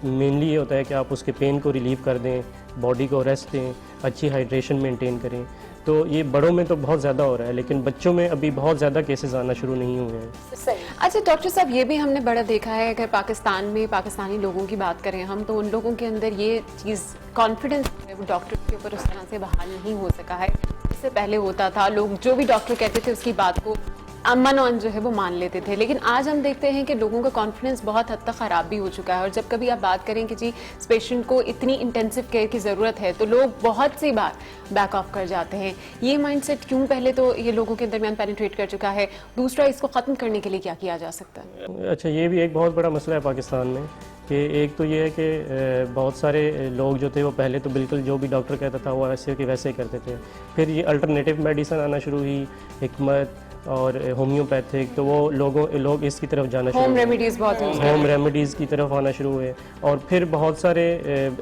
मेनली ये होता है कि आप उसके पेन को रिलीव कर दें, बॉडी को रेस्ट दें, अच्छी हाइड्रेशन मेंटेन करें। तो ये बड़ों में तो बहुत ज़्यादा हो रहा है, लेकिन बच्चों में अभी बहुत ज़्यादा केसेस आना शुरू नहीं हुए हैं। अच्छा डॉक्टर साहब, ये भी हमने बड़ा देखा है, अगर पाकिस्तान में पाकिस्तानी लोगों की बात करें हम, तो उन लोगों के अंदर ये चीज़ कॉन्फिडेंस है वो डॉक्टर के ऊपर उस तरह से बहाल नहीं हो सका है। इससे पहले होता था, लोग जो भी डॉक्टर कहते थे उसकी बात को अमन जो है वो मान लेते थे, लेकिन आज हम देखते हैं कि लोगों का कॉन्फिडेंस बहुत हद तक ख़राब भी हो चुका है। और जब कभी आप बात करें कि जी इस पेशेंट को इतनी इंटेंसिव केयर की ज़रूरत है, तो लोग बहुत सी बार बैक ऑफ कर जाते हैं। ये माइंडसेट क्यों पहले तो ये लोगों के दरमियान पेनिट्रेट कर चुका है, दूसरा इसको ख़त्म करने के लिए क्या किया जा सकता है? अच्छा, ये भी एक बहुत बड़ा मसला है पाकिस्तान में कि एक तो ये है कि बहुत सारे लोग जो थे वो पहले तो बिल्कुल जो भी डॉक्टर कहता था वो ऐसे के वैसे ही करते थे। फिर ये अल्टरनेटिव मेडिसिन आना शुरू हुई, हिकमत और होम्योपैथिक, तो वो लोग इसकी तरफ जाना शुरू होम हुए, रेमेडीज़ बहुत होम रेमेडीज़ की तरफ आना शुरू हुए। और फिर बहुत सारे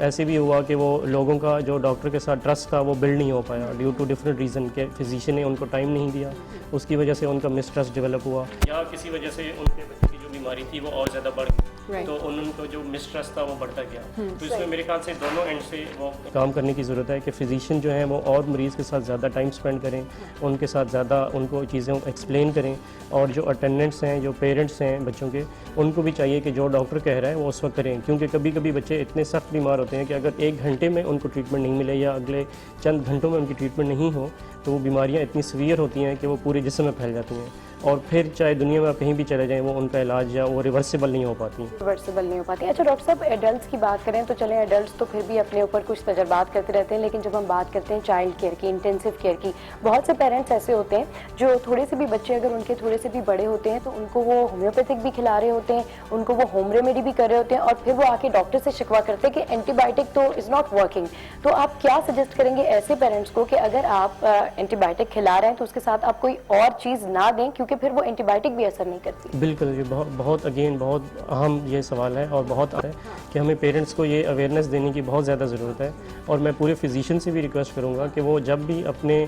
ऐसे भी हुआ कि वो लोगों का जो डॉक्टर के साथ ट्रस्ट था वो बिल्ड नहीं हो पाया ड्यू टू डिफरेंट रीज़न के। फिजिशियन ने उनको टाइम नहीं दिया, उसकी वजह से उनका मिसट्रस्ट डेवलप हुआ, या किसी वजह से उनके बच्चे की जो बीमारी थी वो और ज़्यादा बढ़ गई, तो उनको जो मिसट्रस्ट था वो बढ़ता गया। तो इसमें मेरे ख्याल से दोनों एंड से वो काम करने की ज़रूरत है कि फिजिशियन जो है वो और मरीज़ के साथ ज़्यादा टाइम स्पेंड करें, उनके साथ ज़्यादा उनको चीज़ें एक्सप्लेन करें। और जो अटेंडेंट्स हैं, जो पेरेंट्स हैं बच्चों के, उनको भी चाहिए कि जो डॉक्टर कह रहा है वो उस वक्त करें, क्योंकि कभी कभी बच्चे इतने सख्त बीमार होते हैं कि अगर 1 घंटे में उनको ट्रीटमेंट नहीं मिले या अगले चंद घंटों में उनकी ट्रीटमेंट नहीं हो, तो वो बीमारियाँ इतनी सीवियर होती हैं कि वो पूरे जिस्म में फैल जाती हैं, और फिर चाहे दुनिया में आप कहीं भी चले जाएं वो उनका इलाज या वो रिवर्सिबल नहीं हो पाती। रिवर्सिबल नहीं हो पाती। अच्छा डॉक्टर साहब, एडल्ट्स की बात करें तो चलें, एडल्ट्स तो फिर भी अपने ऊपर कुछ तजर्बात करते रहते हैं, लेकिन जब हम बात करते हैं चाइल्ड केयर की, इंटेंसिव केयर की, बहुत से पेरेंट्स ऐसे होते हैं जो थोड़े से भी बच्चे अगर उनके थोड़े से भी बड़े होते हैं तो उनको वो होम्योपैथिक भी खिला रहे होते हैं, उनको वो होम रेमेडी भी कर रहे होते हैं, और फिर वो आके डॉक्टर से शिकवा करते हैं कि एंटीबायोटिक तो इज़ नॉट वर्किंग। तो आप क्या सजेस्ट करेंगे ऐसे पेरेंट्स को कि अगर आप एंटीबायोटिक खिला रहे हैं तो उसके साथ आप कोई और चीज़ ना दें, क्योंकि फिर वो एंटीबायोटिक भी असर नहीं करती? बिल्कुल, ये बहुत अहम ये सवाल है, और बहुत है कि हमें पेरेंट्स को ये अवेयरनेस देने की बहुत ज़्यादा ज़रूरत है। और मैं पूरे फिजिशियन से भी रिक्वेस्ट करूँगा कि वो जब भी अपने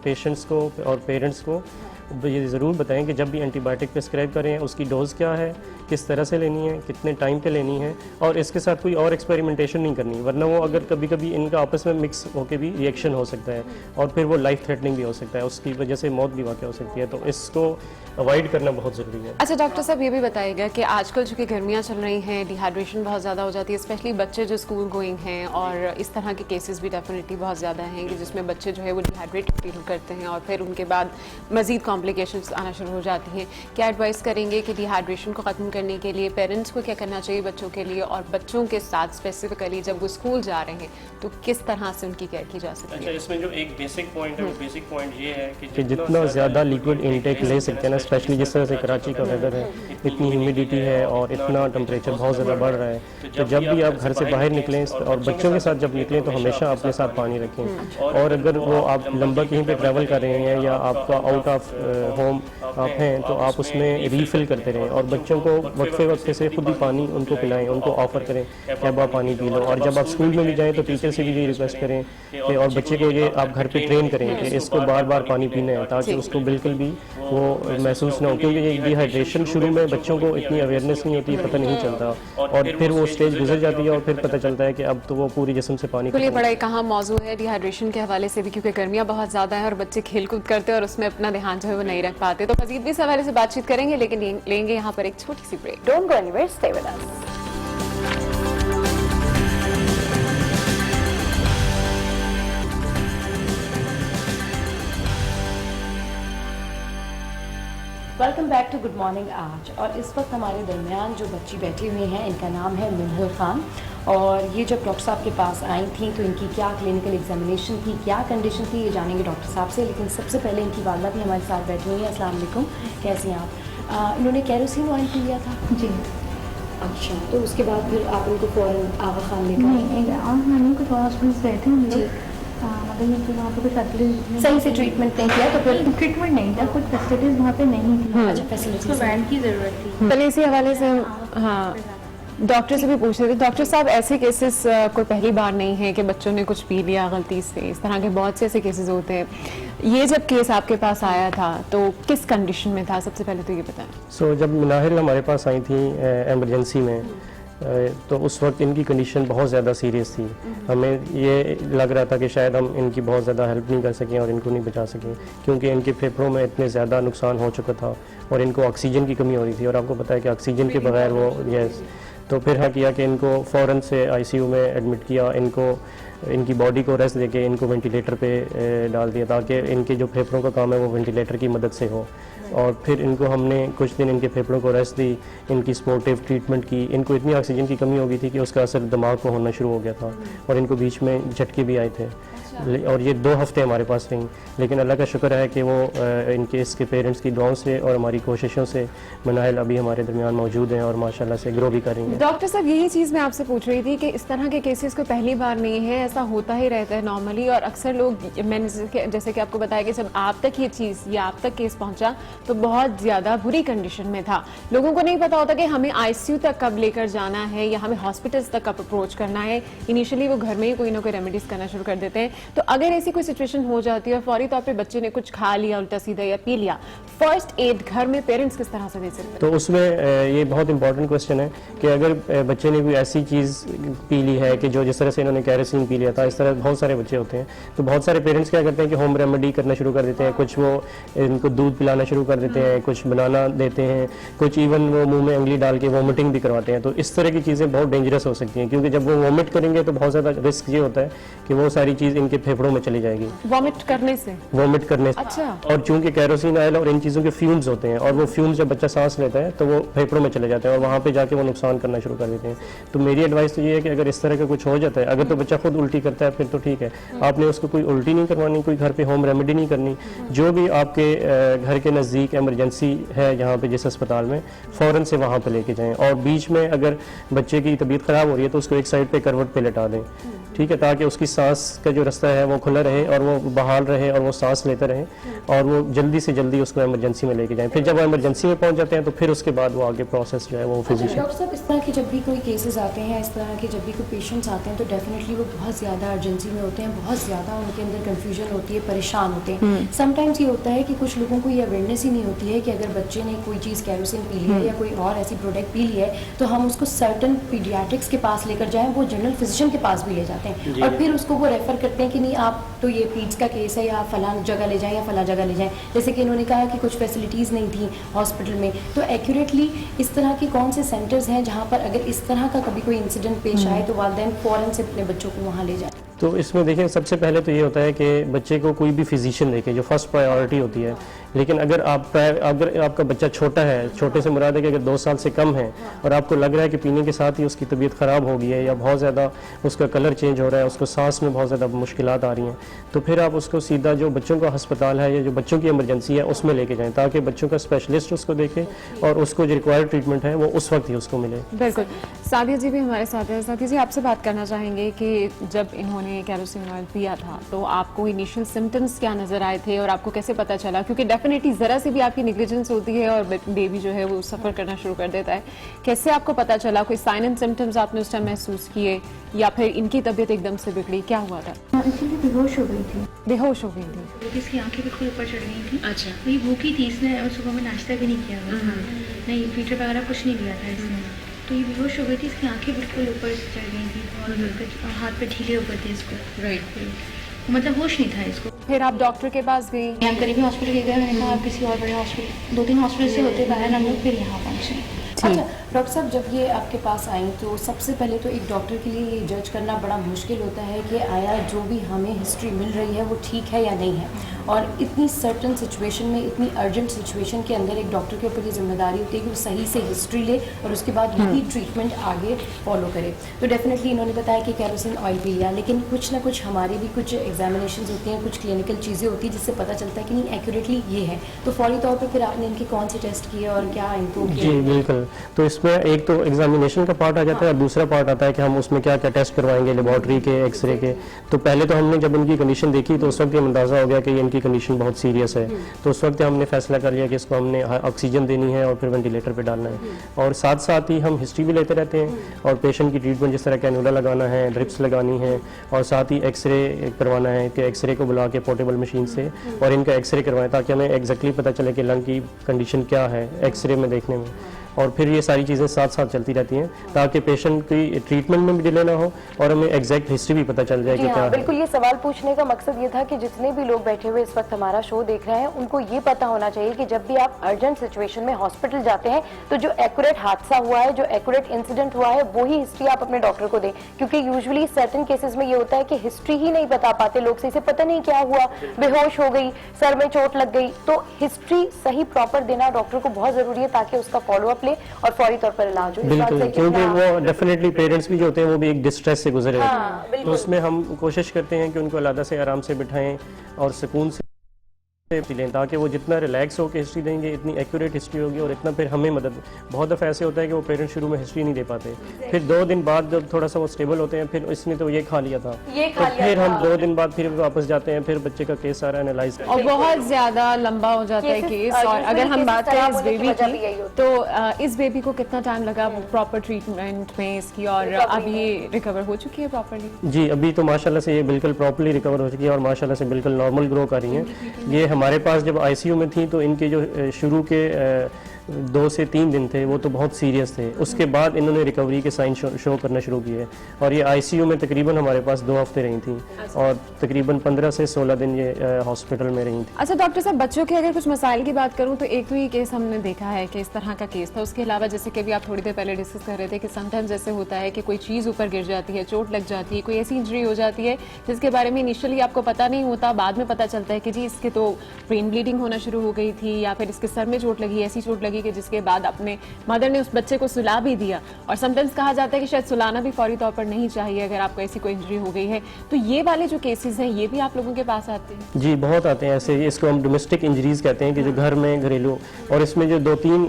पेशेंट्स को और पेरेंट्स को ये ज़रूर बताएं कि जब भी एंटीबायोटिक प्रिस्क्राइब करें उसकी डोज़ क्या है, किस तरह से लेनी है, कितने टाइम पे लेनी है, और इसके साथ कोई और एक्सपेरिमेंटेशन नहीं करनी, वरना वो अगर कभी कभी इनका आपस में मिक्स होकर भी रिएक्शन हो सकता है और फिर वो लाइफ थ्रेटनिंग भी हो सकता है, उसकी वजह से मौत भी वाक़ हो सकती है। तो इसको अवॉइड करना बहुत ज़रूरी है। अच्छा डॉक्टर साहब, ये भी बताइएगा कि आजकल चूँकि गर्मियाँ चल रही हैं, डिहाइड्रेशन बहुत ज़्यादा हो जाती है, स्पेशली बच्चे जो स्कूल गोइंग हैं, और इस तरह के केसेस भी डेफिनेटली बहुत ज़्यादा हैं कि जिसमें बच्चे जो है वो डिहाइड्रेटेड फील करते हैं और फिर उनके बाद मज़ीद कॉम्प्लिकेशंस आना शुरू हो जाती हैं। क्या एडवाइस करेंगे कि डिहाइड्रेशन को ख़त्म करने के लिए पेरेंट्स को क्या करना चाहिए बच्चों के लिए, और बच्चों के साथ स्पेसिफिकली जब वो स्कूल जा रहे हैं तो किस तरह से उनकी केयर की जा सकती है? अच्छा, इसमें जो एक बेसिक पॉइंट है, वो बेसिक पॉइंट ये है कि जितना ज़्यादा लिक्विड इनटेक ले सकते हैं ना, स्पेशली जिस तरह से कराची का वेदर है, इतनी ह्यूमिडिटी है और इतना टेम्परेचर बहुत ज़्यादा बढ़ रहा है, तो जब भी आप घर से बाहर निकलें और बच्चों के साथ जब निकलें तो हमेशा अपने साथ पानी रखें। और अगर वो आप लंबा कहीं पे ट्रैवल कर रहे हैं या आपका आउट ऑफ होम आप हैं तो आप उसमें रीफ़िल करते रहें, और बच्चों को वक्फे से खुद ही पानी उनको पिलाएं, उनको ऑफ़र करें कि अब आप पानी पी लो। और जब आप स्कूल में भी जाएँ तो टीचर से भी ये रिक्वेस्ट करें कि और बच्चे को ये आप घर पे ट्रेन करें कि इसको बार बार पानी पीना है, ताकि उसको बिल्कुल भी वो महसूस ना हो, क्योंकि ये डिहाइड्रेशन शुरू में बच्चों को इतनी अवेयरनेस नहीं होती, पता नहीं चलता, और फिर वो स्टेज गुजर जाती है और फिर पता चलता है कि अब तो वो पूरी जिस्म से पानी। ये बड़ा एक अहम मौजू है डिहाइड्रेशन के हवाले से भी, क्योंकि गर्मियाँ बहुत ज़्यादा है और बच्चे खेल कूद करते हैं और उसमें अपना ध्यान जो है वो नहीं रख पाते। तो मजीद भी इस हवाले से बातचीत करेंगे, लेकिन लेंगे यहाँ पर एक छोटी सी break. Don't go anywhere, stay with us. Welcome back to Good Morning आज। और इस वक्त हमारे दरमियान जो बच्ची बैठी हुई हैं, इनका नाम है मिनहल खान, और ये जब डॉक्टर साहब के पास आई थी तो इनकी क्या क्लिनिकल एग्जामिनेशन थी, क्या कंडीशन थी, ये जानेंगे डॉक्टर साहब से। लेकिन सबसे पहले इनकी वालदा भी हमारे साथ बैठी हुई हैं। अस्सलाम वालेकुम, कैसी हैं आप? इन्होंने कैरोसिन ऑयल पी लिया था जी? अच्छा, तो उसके बाद फिर आप उनको फ़ौरन आगा खान लेकर को तो हॉस्पिटल गए थे हम लोग, मतलब वहाँ पे कुछ फैसिलिटीज सही से ट्रीटमेंट नहीं किया, तो फिर ट्रीटमेंट नहीं था, कुछ फैसिलिटीज वहाँ पे नहीं थी। अच्छा, फैसिलिटीज तो वैन की ज़रूरत थी। चलिए इसी हवाले से हाँ डॉक्टर से भी पूछ रहे थे। डॉक्टर साहब, ऐसे केसेस कोई पहली बार नहीं है कि बच्चों ने कुछ पी लिया गलती से, इस तरह के बहुत से ऐसे केसेस होते हैं। ये जब केस आपके पास आया था तो किस कंडीशन में था, सबसे पहले तो ये बताएं। जब मिनाहिल हमारे पास आई थी एमरजेंसी में, तो उस वक्त इनकी कंडीशन बहुत ज़्यादा सीरियस थी। हमें ये लग रहा था कि शायद हम इनकी बहुत ज़्यादा हेल्प नहीं कर सकें और इनको नहीं बचा सकें, क्योंकि इनके फेफड़ों में इतने ज़्यादा नुकसान हो चुका था और इनको ऑक्सीजन की कमी हो रही थी, और आपको पता है कि ऑक्सीजन के बगैर वो तो फिर हाँ किया कि इनको फ़ौरन से आईसीयू में एडमिट किया, इनको इनकी बॉडी को रेस्ट देके इनको वेंटिलेटर पे डाल दिया ताकि इनके जो फेफड़ों का काम है वो वेंटिलेटर की मदद से हो। और फिर इनको हमने कुछ दिन इनके फेफड़ों को रेस्ट दी, इनकी स्पोर्टिव ट्रीटमेंट की। इनको इतनी ऑक्सीजन की कमी हो गई थी कि उसका असर दिमाग को होना शुरू हो गया था और इनको बीच में झटके भी आए थे। और ये 2 हफ्ते हमारे पास रहीं, लेकिन अल्लाह का शुक्र है कि वो इनके इसके पेरेंट्स की दुआओं से और हमारी कोशिशों से मनाहिल अभी हमारे दरमियान मौजूद हैं और माशाल्लाह से ग्रो भी कर रही हैं। डॉक्टर साहब, यही चीज़ मैं आपसे पूछ रही थी कि इस तरह के केसेस को पहली बार नहीं है, ऐसा होता ही रहता है नॉर्मली। और अक्सर लोग, मैंने जैसे कि आपको बताया कि जब आप तक ये चीज़ या आप तक केस पहुंचा तो बहुत ज़्यादा बुरी कंडीशन में था। लोगों को नहीं पता होता कि हमें ICU तक कब लेकर जाना है या हमें हॉस्पिटल्स तक कब अप्रोच करना है। इनिशियली वो घर में ही कोई ना कोई रेमेडीज करना शुरू कर देते हैं। तो अगर ऐसी कोई सिचुएशन हो जाती है और फौरी तौर पे बच्चे ने कुछ खा लिया उल्टा सीधा या पी लिया, फर्स्ट एड घर में पेरेंट्स किस तरह से दे सकते हैं? तो उसमें ये बहुत इंपॉर्टेंट क्वेश्चन है कि अगर बच्चे ने कोई ऐसी चीज़ पी ली है कि जो जिस तरह से इन्होंने कैरोसिन पी लिया था, इस तरह बहुत सारे बच्चे होते हैं। तो बहुत सारे पेरेंट्स क्या करते हैं कि होम रेमेडी करना शुरू कर देते हैं। कुछ वो इनको दूध पिलाना शुरू कर देते हैं, कुछ बनाना देते हैं, कुछ इवन वो मुंह में उंगली डाल के वॉमिटिंग भी करवाते हैं। तो इस तरह की चीज़ें बहुत डेंजरस हो सकती हैं, क्योंकि जब वो वॉमिट करेंगे तो बहुत ज़्यादा रिस्क ये होता है कि वो सारी चीज़ इनके फेफड़ों में चली जाएगी वॉमिट करने से। अच्छा। और चूंकि कैरोसिन ऑयल और इन चीज़ों के फ्यूम्स होते हैं और वो फ्यूम्स जब बच्चा सांस लेता है तो वो फेफड़ों में चले जाते हैं और वहाँ पे जाके वो नुकसान करना शुरू कर देते हैं। तो मेरी एडवाइस तो ये है कि अगर इस तरह का कुछ हो जाता है, अगर तो बच्चा खुद उल्टी करता है फिर तो ठीक है, आपने उसको कोई उल्टी नहीं करवानी, कोई घर पे होम रेमेडी नहीं करनी। जो भी आपके घर के नज़दीक इमरजेंसी है जहाँ पे जिस अस्पताल में, फ़ौरन से वहाँ पे लेके जाएं। और बीच में अगर बच्चे की तबीयत ख़राब हो रही है तो उसको एक साइड पे करवट पे लेटा दें, ठीक है, ताकि उसकी सांस का जो रास्ता है वो खुला रहे और वो बहाल रहे और वो सांस लेते रहे और वो जल्दी से जल्दी उसको इमरजेंसी में लेके जाएं। फिर जब वो इमरजेंसी में पहुंच जाते हैं तो फिर उसके बाद वो आगे प्रोसेस जो है वो फिजिशियन। डॉक्टर साहब, इस तरह के जब भी कोई केसेस आते हैं, इस तरह के जब भी कोई पेशेंट्स आते हैं तो डेफिनेटली वो बहुत ज़्यादा अर्जेंसी में होते हैं, बहुत ज़्यादा उनके अंदर कन्फ्यूजन होती है, परेशान होते हैं। समटाइम्स ये होता है कि कुछ लोगों को ये अवेयरनेस ही नहीं होती है कि अगर बच्चे ने कोई चीज़ कैरोसिन पी ली है या कोई और ऐसी प्रोडक्ट पी ली है तो हम उसको सर्टन पीडियाट्रिक्स के पास लेकर जाएं, वो जनरल फिजिशियन के पास भी ले जाते हैं और फिर उसको वो रेफ़र करते हैं कि नहीं आप तो ये पीड्स का केस है या आप फलां जगह ले जाएं या फलां जगह ले जाएं। जैसे कि इन्होंने कहा कि कुछ फैसिलिटीज़ नहीं थी हॉस्पिटल में, तो एक्यूरेटली इस तरह के कौन से सेंटर्स हैं जहाँ पर अगर इस तरह का कभी कोई इंसिडेंट पेश आए तो वालिदैन फ़ौरन से अपने बच्चों को वहाँ ले जाए? तो इसमें देखिए, सबसे पहले तो ये होता है कि बच्चे को कोई भी फिजिशियन देखे, जो फर्स्ट प्रायोरिटी होती है। लेकिन अगर आपका बच्चा छोटा है, छोटे से मुराद है कि अगर 2 साल से कम है और आपको लग रहा है कि पीने के साथ ही उसकी तबीयत ख़राब हो गई है या बहुत ज़्यादा उसका कलर चेंज हो रहा है, उसको सांस में बहुत ज़्यादा मुश्किलात आ रही हैं, तो फिर आप उसको सीधा जो बच्चों का अस्पताल है या जो बच्चों की इमरजेंसी है उसमें लेके जाएं, ताकि बच्चों का स्पेशलिस्ट उसको देखे और उसको जो रिक्वायर्ड ट्रीटमेंट है वो उस वक्त ही उसको मिले। बिल्कुल। सादिया जी भी हमारे साथ है। सादिया जी, आपसे बात करना चाहेंगे कि जब इन्होंने कैरोसिन ऑयल पिया था तो आपको इनिशियल सिम्टम्स क्या नज़र आए थे और आपको कैसे पता चला? क्योंकि डेफिनेटली ज़रा सी भी आपकी नेग्लिजेंस होती है और बेबी जो है वो सफ़र करना शुरू कर देता है। कैसे आपको पता चला? कोई साइन एंड सिम्टम्स आपने उस टाइम महसूस किए या फिर इनकी तबीयत एकदम से बिगड़ी? क्या हुआ था? इसीलिए बेहोश हो गई थी। बेहोश हो गई थी? इसकी आंखें बिल्कुल ऊपर चढ़ गई थी। अच्छा। वही भूखी थी, इसने सुबह में नाश्ता भी नहीं किया हुआ था, नहीं फीटर वगैरह कुछ नहीं लिया था इसने, तो ये बेहोश हो गई थी। इसकी आंखें बिल्कुल ऊपर चढ़ गई थी और हाथ पे ढीले हो गए थे इसको, राइट, मतलब होश नहीं था इसको। फिर आप डॉक्टर के पास गई? यहाँ करीबी हॉस्पिटल गए, मैंने कहा आप किसी और बड़े हॉस्पिटल, 2-3 हॉस्पिटल से होते बाहर हम लोग फिर यहाँ पहुँचे। अच्छा डॉक्टर साहब, जब ये आपके पास आई तो सबसे पहले तो एक डॉक्टर के लिए ये जज करना बड़ा मुश्किल होता है कि आया जो भी हमें हिस्ट्री मिल रही है वो ठीक है या नहीं है, और इतनी सर्टन सिचुएशन में, इतनी अर्जेंट सिचुएशन के अंदर एक डॉक्टर के ऊपर ये जिम्मेदारी होती है कि वो सही से हिस्ट्री ले और उसके बाद वही ट्रीटमेंट आगे फॉलो करे। तो डेफिनेटली इन्होंने बताया कि कैरोसिन ऑयल पी लिया, लेकिन कुछ ना कुछ हमारी भी कुछ एग्जामिनेशन होती हैं, कुछ क्लिनिकल चीज़ें होती हैं जिससे पता चलता है कि नहीं एक्यूरेटली ये है। तो फौरी तौर पर फिर आपने इनके कौन से टेस्ट किए और क्या इनको? जी बिल्कुल। तो इसमें एक तो एग्जामिनेशन का पार्ट आ जाता है और दूसरा पार्ट आता है कि हम उसमें क्या क्या टेस्ट करवाएंगे, लेबॉर्ट्री के, एक्सरे के। तो पहले तो हमने जब इनकी कंडीशन देखी तो उस वक्त ये अंदाज़ा हो गया कि इनकी कंडीशन बहुत सीरियस है, तो उस वक्त हमने फैसला कर लिया कि इसको हमने ऑक्सीजन देनी है और फिर वेंटिलेटर पे डालना है। और साथ साथ ही हम हिस्ट्री भी लेते रहते हैं और पेशेंट की ट्रीटमेंट, जिस तरह कैनुला लगाना है, ड्रिप्स लगानी है और साथ ही एक्सरे करवाना है कि एक्सरे को बुला के पोर्टेबल मशीन से और इनका एक्सरे करवाएं ताकि हमें एग्जैक्टली पता चले कि लंग की कंडीशन क्या है एक्सरे में देखने में। और फिर ये सारी चीज़ें साथ साथ चलती रहती हैं ताकि पेशेंट की ट्रीटमेंट में भी डिले ना हो और हमें एग्जैक्ट हिस्ट्री भी पता चल जाए कि क्या है। बिल्कुल, ये सवाल पूछने का मकसद ये था कि जितने भी लोग बैठे हुए इस वक्त हमारा शो देख रहे हैं उनको ये पता होना चाहिए कि जब भी आप अर्जेंट सिचुएशन में हॉस्पिटल जाते हैं तो जो एक्यूरेट हादसा हुआ है, जो एक्यूरेट इंसिडेंट हुआ है, वो ही हिस्ट्री आप अपने डॉक्टर को दें, क्योंकि यूजुअली सर्टेन केसेस में ये होता है कि हिस्ट्री ही नहीं बता पाते लोग से, इसे पता नहीं क्या हुआ, बेहोश हो गई, सर में चोट लग गई। तो हिस्ट्री सही प्रॉपर देना डॉक्टर को बहुत जरूरी है ताकि उसका फॉलो अप ले और फौरी तौर पर इलाज हो। बिल्कुल, क्योंकि वो डेफिनेटली पेरेंट्स भी जो होते हैं वो भी एक डिस्ट्रेस से गुजरे होते हैं, तो उसमें हम कोशिश करते हैं कि उनको अलग से आराम से बिठाएं और सुकून से लें ताकि वो जितना रिलैक्स होकर हिस्ट्री देंगे इतनी एक्यूरेट हिस्ट्री होगी और इतना फिर हमें मदद। बहुत दफ़ा ऐसे होता है कि वो पेरेंट्स शुरू में हिस्ट्री नहीं दे पाते, फिर 2 दिन बाद जब थोड़ा सा वो स्टेबल होते हैं फिर इसने तो ये खा लिया था, तो फिर हम 2 दिन बाद फिर वापस जाते हैं, फिर बच्चे का केस सारा एनालाइज और बहुत ज़्यादा लंबा हो जाता है केस। और अगर हम बात करें इस बेबी की तो इस बेबी को कितना टाइम लगा प्रॉपर ट्रीटमेंट में इसकी, और अब ये रिकवर हो चुकी है प्रॉपरली? जी, अभी तो माशाल्लाह से ये बिल्कुल प्रॉपरली रिकवर हो चुकी है और माशाल्लाह से बिल्कुल नॉर्मल ग्रो कर रही हैं। ये हमारे पास जब आईसीयू में थी तो इनके जो शुरू के 2 से 3 दिन थे वो तो बहुत सीरियस थे, उसके बाद इन्होंने रिकवरी के साइन शो करना शुरू किए और ये आईसीयू में तकरीबन हमारे पास 2 हफ्ते रही थी और तकरीबन 15 से 16 दिन ये हॉस्पिटल में रही थी। अच्छा डॉक्टर साहब, बच्चों के अगर कुछ मसाइल की बात करूं तो एक तो ये केस हमने देखा है कि इस तरह का केस था, उसके अलावा जैसे कि अभी आप थोड़ी देर पहले डिस्कस कर रहे थे कि समटाइम्स ऐसे होता है कि कोई चीज़ ऊपर गिर जाती है, चोट लग जाती है, कोई ऐसी इंजरी हो जाती है जिसके बारे में इनिशियली आपको पता नहीं होता, बाद में पता चलता है कि जी इसके तो ब्रेन ब्लीडिंग होना शुरू हो गई थी या फिर इसके सर में चोट लगी, ऐसी चोट लगी कि जिसके बाद अपने मदर ने उस बच्चे को सुला भी दिया। और समटाइम्स कहा जाता है कि शायद सुलाना भी फौरी तौर पर नहीं चाहिए अगर आपको ऐसी कोई इंजरी हो गई है। तो ये वाले जो केसेस हैं ये भी आप लोगों के पास आते हैं? जी, बहुत आते हैं ऐसे, इसको हम डोमेस्टिक इंजरीज कहते हैं कि जो घर में घरेलू, और इसमें जो 2-3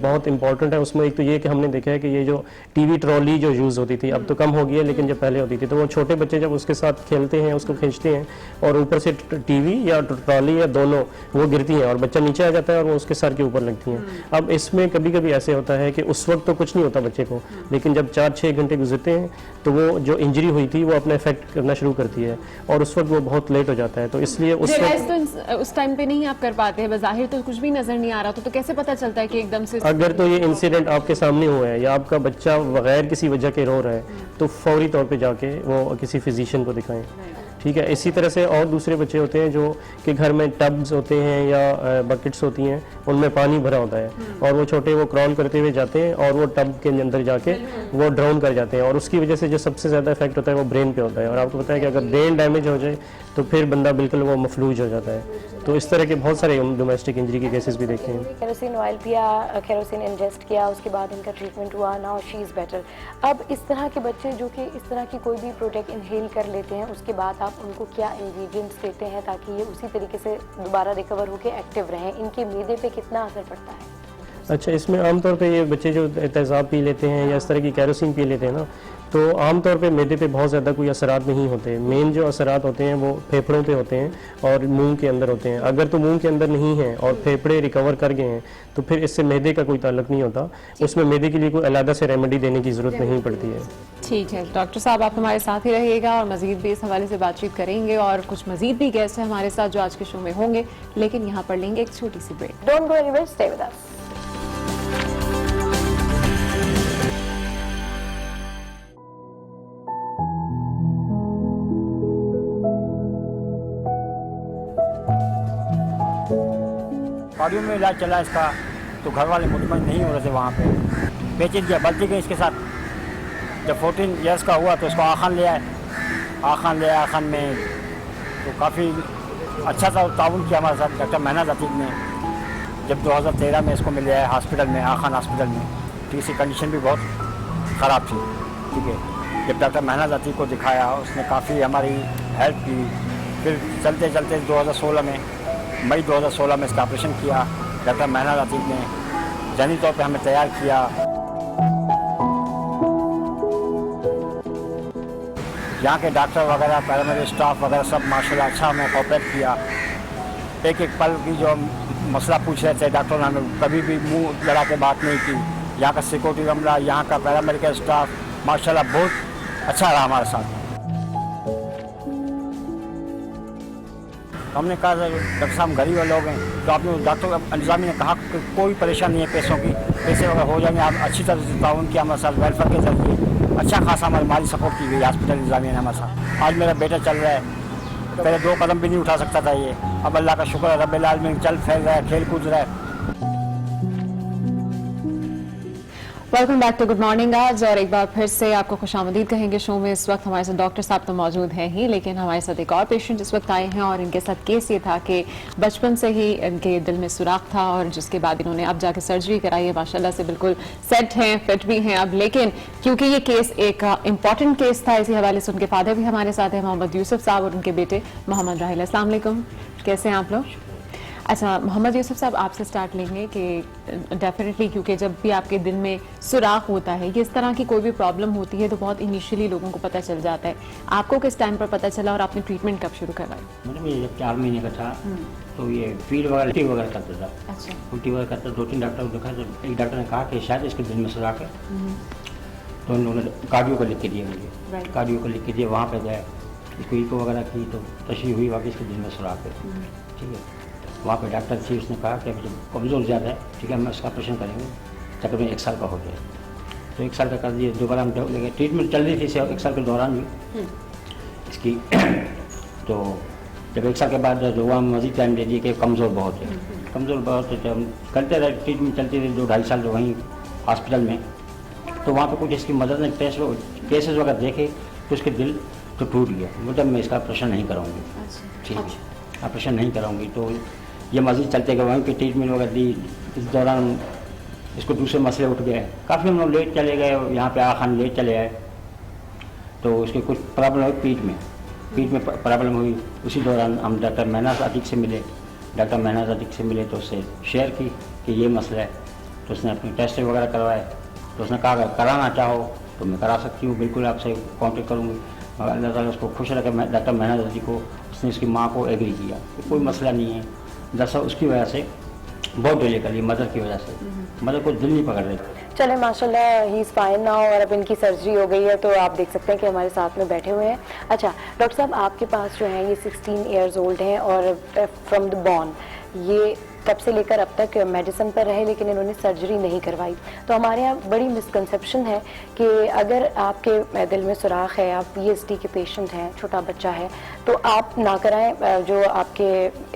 बहुत इंपॉर्टेंट है उसमें एक तो ये कि हमने देखा है कि ये जो टीवी ट्रॉली जो यूज़ होती थी अब तो कम हो गई है, लेकिन जब पहले होती थी तो वो छोटे बच्चे जब उसके साथ खेलते हैं उसको खींचते हैं और ऊपर से टीवी या ट्रॉली या दोनों वो गिरती हैं और बच्चा नीचे आ जाता है और वो उसके सर के ऊपर लगती हैं। अब इसमें कभी कभी ऐसे होता है कि उस वक्त तो कुछ नहीं होता बच्चे को, लेकिन जब 4-6 घंटे गुजरते हैं तो वो जो इंजरी हुई थी वो अपना इफेक्ट करना शुरू करती है और उस वक्त वो बहुत लेट हो जाता है। तो इसलिए उस टाइम पे नहीं आप कर पाते हैं, बज़ाहिर तो कुछ भी नजर नहीं आ रहा, तो कैसे पता चलता है कि एकदम से अगर तो ये इंसिडेंट आपके सामने हुआ है या आपका बच्चा बगैर किसी वजह के रो रहा है तो फौरी तौर पे जाके वो किसी फिजिशियन को दिखाएं, ठीक है। इसी तरह से और दूसरे बच्चे होते हैं जो कि घर में टब्स होते हैं या बकेट्स होती हैं उनमें पानी भरा होता है और वो छोटे वो क्रॉल करते हुए जाते हैं और वो टब के अंदर जाके वो ड्राउन कर जाते हैं और उसकी वजह से जो सबसे ज़्यादा इफेक्ट होता है वो ब्रेन पे होता है और आपको पता है कि अगर ब्रेन डैमेज हो जाए तो फिर बंदा बिल्कुल वो मफलूज हो जाता है। तो इस तरह के बहुत सारे डोमेस्टिक इंजरी के केसेस भी देखे हैं। केरोसिन ऑयल पिया, केरोसिन इंजेस्ट किया, उसके बाद इनका ट्रीटमेंट हुआ, नाउ शी इज़ बेटर। अब इस तरह के बच्चे जो कि इस तरह की कोई भी प्रोडक्ट इनहेल कर लेते हैं उसके बाद आप उनको क्या इंग्रेडिएंट्स देते हैं ताकि ये उसी तरीके से दोबारा रिकवर होकर एक्टिव रहें? इनके मैदे पे कितना असर पड़ता है? अच्छा, इसमें आमतौर पे ये बच्चे जो तेज़ाब पी लेते हैं या इस तरह की केरोसिन पी लेते हैं ना, तो आमतौर पे मैदे पे बहुत ज़्यादा कोई असरात नहीं होते। मेन जो असरात होते हैं वो फेफड़ों पे होते हैं और मुंह के अंदर होते हैं। अगर तो मुंह के अंदर नहीं है और फेफड़े रिकवर कर गए हैं तो फिर इससे मैदे का कोई ताल्लुक नहीं होता, उसमें मैदे के लिए कोई अलग से रेमेडी देने की ज़रूरत नहीं पड़ती है। ठीक है डॉक्टर साहब, आप हमारे साथ ही रहिएगा और मजीद भी इस हवाले से बातचीत करेंगे और कुछ मजीद भी गेस्ट हैं हमारे साथ जो आज के शो में होंगे, लेकिन यहाँ पर लेंगे एक छोटी सी break. Don't go anywhere, stay with us. Cardio में इलाज चला इसका तो घर वाले मुतमईन नहीं हो रहे थे वहाँ पे, पेचीदगी बढ़ती गई इसके साथ। जब 14 ईयर्स का हुआ तो इसको आखान ले आए, आखान में तो काफ़ी अच्छा सा ताउन किया हमारे साथ डॉक्टर महनाज अतीक ने। जब 2013 में इसको मिल आए हॉस्पिटल में, आखान हॉस्पिटल में, तो इसकी कंडीशन भी बहुत ख़राब थी, ठीक है। जब डॉक्टर महनाज अतीक को दिखाया उसने काफ़ी हमारी हेल्प की। फिर चलते चलते 2016 में, मई 2016 में इसका ऑपरेशन किया डॉक्टर महनाज अतीक ने, जहनी तौर पे हमें तैयार किया। यहाँ के डॉक्टर वगैरह, पैरामेडिकल स्टाफ वगैरह सब माशाल्लाह अच्छा हमें कोऑपरेट किया। एक एक पल की जो मसला पूछ रहे थे डॉक्टर ने हमें कभी भी मुंह लड़ा के बात नहीं की। यहाँ का सिक्योरिटी अमला, यहाँ का पैरामेडिकल स्टाफ माशाल्लाह बहुत अच्छा रहा हमारे साथ। तो हमने कहा डॉक्टर साहब गरीब लोग हैं, तो आपने डॉक्टर इंतजामी ने कहा कि कोई परेशानी नहीं है पैसों की, पैसे वगैरह हो जाएंगे, आप अच्छी तरह से ताउन किया हमारे साथ वेलफेयर के जरिए, अच्छा खासा हमारी माली सपोर्ट की गई हॉस्पिटल इंतजामिया ने हमारे साथ। आज मेरा बेटा चल रहा है, पहले 2 कदम भी नहीं उठा सकता था ये, अब अल्लाह का शुक्र है रब्बिल आलमीन चल फिर रहा है, खेल कूद रहा है। Welcome back to Good Morning आज, और एक बार फिर से आपको खुशामदीद कहेंगे शो में। इस वक्त हमारे साथ डॉक्टर साहब तो मौजूद हैं ही, लेकिन हमारे साथ एक और पेशेंट इस वक्त आए हैं और इनके साथ केस ये था कि बचपन से ही इनके दिल में सुराख था और जिसके बाद इन्होंने अब जाके सर्जरी कराई है। माशाल्लाह से बिल्कुल सेट हैं, फिट भी हैं अब, लेकिन क्योंकि ये केस एक इंपॉर्टेंट केस था, इसी हवाले से उनके फादर भी हमारे साथ हैं, मोहम्मद यूसुफ साहब, और उनके बेटे मोहम्मद राहिल। अस्सलाम वालेकुम, कैसे हैं आप लोग? अच्छा मोहम्मद यूसुफ साहब, आपसे स्टार्ट लेंगे कि डेफिनेटली क्योंकि जब भी आपके दिल में सुराख होता है, ये इस तरह की कोई भी प्रॉब्लम होती है तो बहुत इनिशियली लोगों को पता चल जाता है, आपको किस टाइम पर पता चला और आपने ट्रीटमेंट कब शुरू करवाई? मतलब ये जब 4 महीने का था तो ये फील वगैरह उल्टी वगैरह करता था। अच्छा। उल्टी वगैरह करता, 2-3 डॉक्टर को दिखा, तो एक डॉक्टर ने कहा कि शायद इसके दिल में सुराख है, तो उन्होंने कार्डियो को लिख के दिया मुझे, कार्डियो को लिख के दिया, वहाँ पर गए, इसको ईको वगैरह की तो तशरीह हुई वाकई इसके दिल में सुराख है। ठीक है, वहाँ पे डॉक्टर थी, उसने कहा कि मुझे कमज़ोर ज़्यादा है, ठीक है, हम इसका ऑपरेशन करेंगे तकरीबन 1 साल का हो गया। तो 1 साल का कर दिए, दोबारा हम लेकिन ट्रीटमेंट चल रही थी 1 साल के दौरान भी इसकी। तो जब 1 साल के बाद जो हम मज़ीद टाइम दे दिए कि कमज़ोर बहुत है, कमज़ोर बहुत है, तो हम करते रहे, ट्रीटमेंट चलती रही 2-2.5 साल जो वहीं हॉस्पिटल में। तो वहाँ पर कुछ इसकी मदद ने केसेस वगैरह देखे तो उसके दिल तो टूट गया, मतलब मैं इसका ऑपरेशन नहीं कराऊँगी। ठीक है, ऑपरेशन नहीं कराऊँगी, तो ये मज़ीद चलते गए, वहीं पे ट्रीटमेंट वगैरह दी। इस दौरान इसको दूसरे मसले उठ गए, काफ़ी हम लोग लेट चले गए, यहाँ पे आखान लेट चले आए, तो उसकी कुछ प्रॉब्लम हुई पीठ में प्रॉब्लम हुई। उसी दौरान हम डॉक्टर महनाज अतीक से मिले, डॉक्टर महनाज अतीक से मिले तो उससे शेयर की कि ये मसला है, तो उसने अपने टेस्ट वगैरह करवाए, तो उसने कहा अगर कराना चाहो तो मैं करा सकती हूँ, बिल्कुल आपसे कॉन्टेक्ट करूँगी। अल्लाह ताला उसको खुश रखे, डॉक्टर महनाज अतीक को, उसने उसकी माँ को एग्री किया कि कोई मसला नहीं है। दरअसल उसकी वजह से बहुत डिले कर ली, मदर की वजह से, मदर को दिल नहीं पकड़ रही। चले माशाल्लाह ही इज़ फाइन नाउ, और अब इनकी सर्जरी हो गई है, तो आप देख सकते हैं कि हमारे साथ में बैठे हुए हैं। अच्छा डॉक्टर साहब, आपके पास जो है ये 16 ईयर्स ओल्ड हैं और फ्रॉम द बॉर्न ये तब से लेकर अब तक मेडिसिन पर रहे, लेकिन इन्होंने सर्जरी नहीं करवाई। तो हमारे यहाँ बड़ी मिसकंसेप्शन है कि अगर आपके दिल में सुराख है, आप PST के पेशेंट हैं, छोटा बच्चा है, तो आप ना कराएं। जो आपके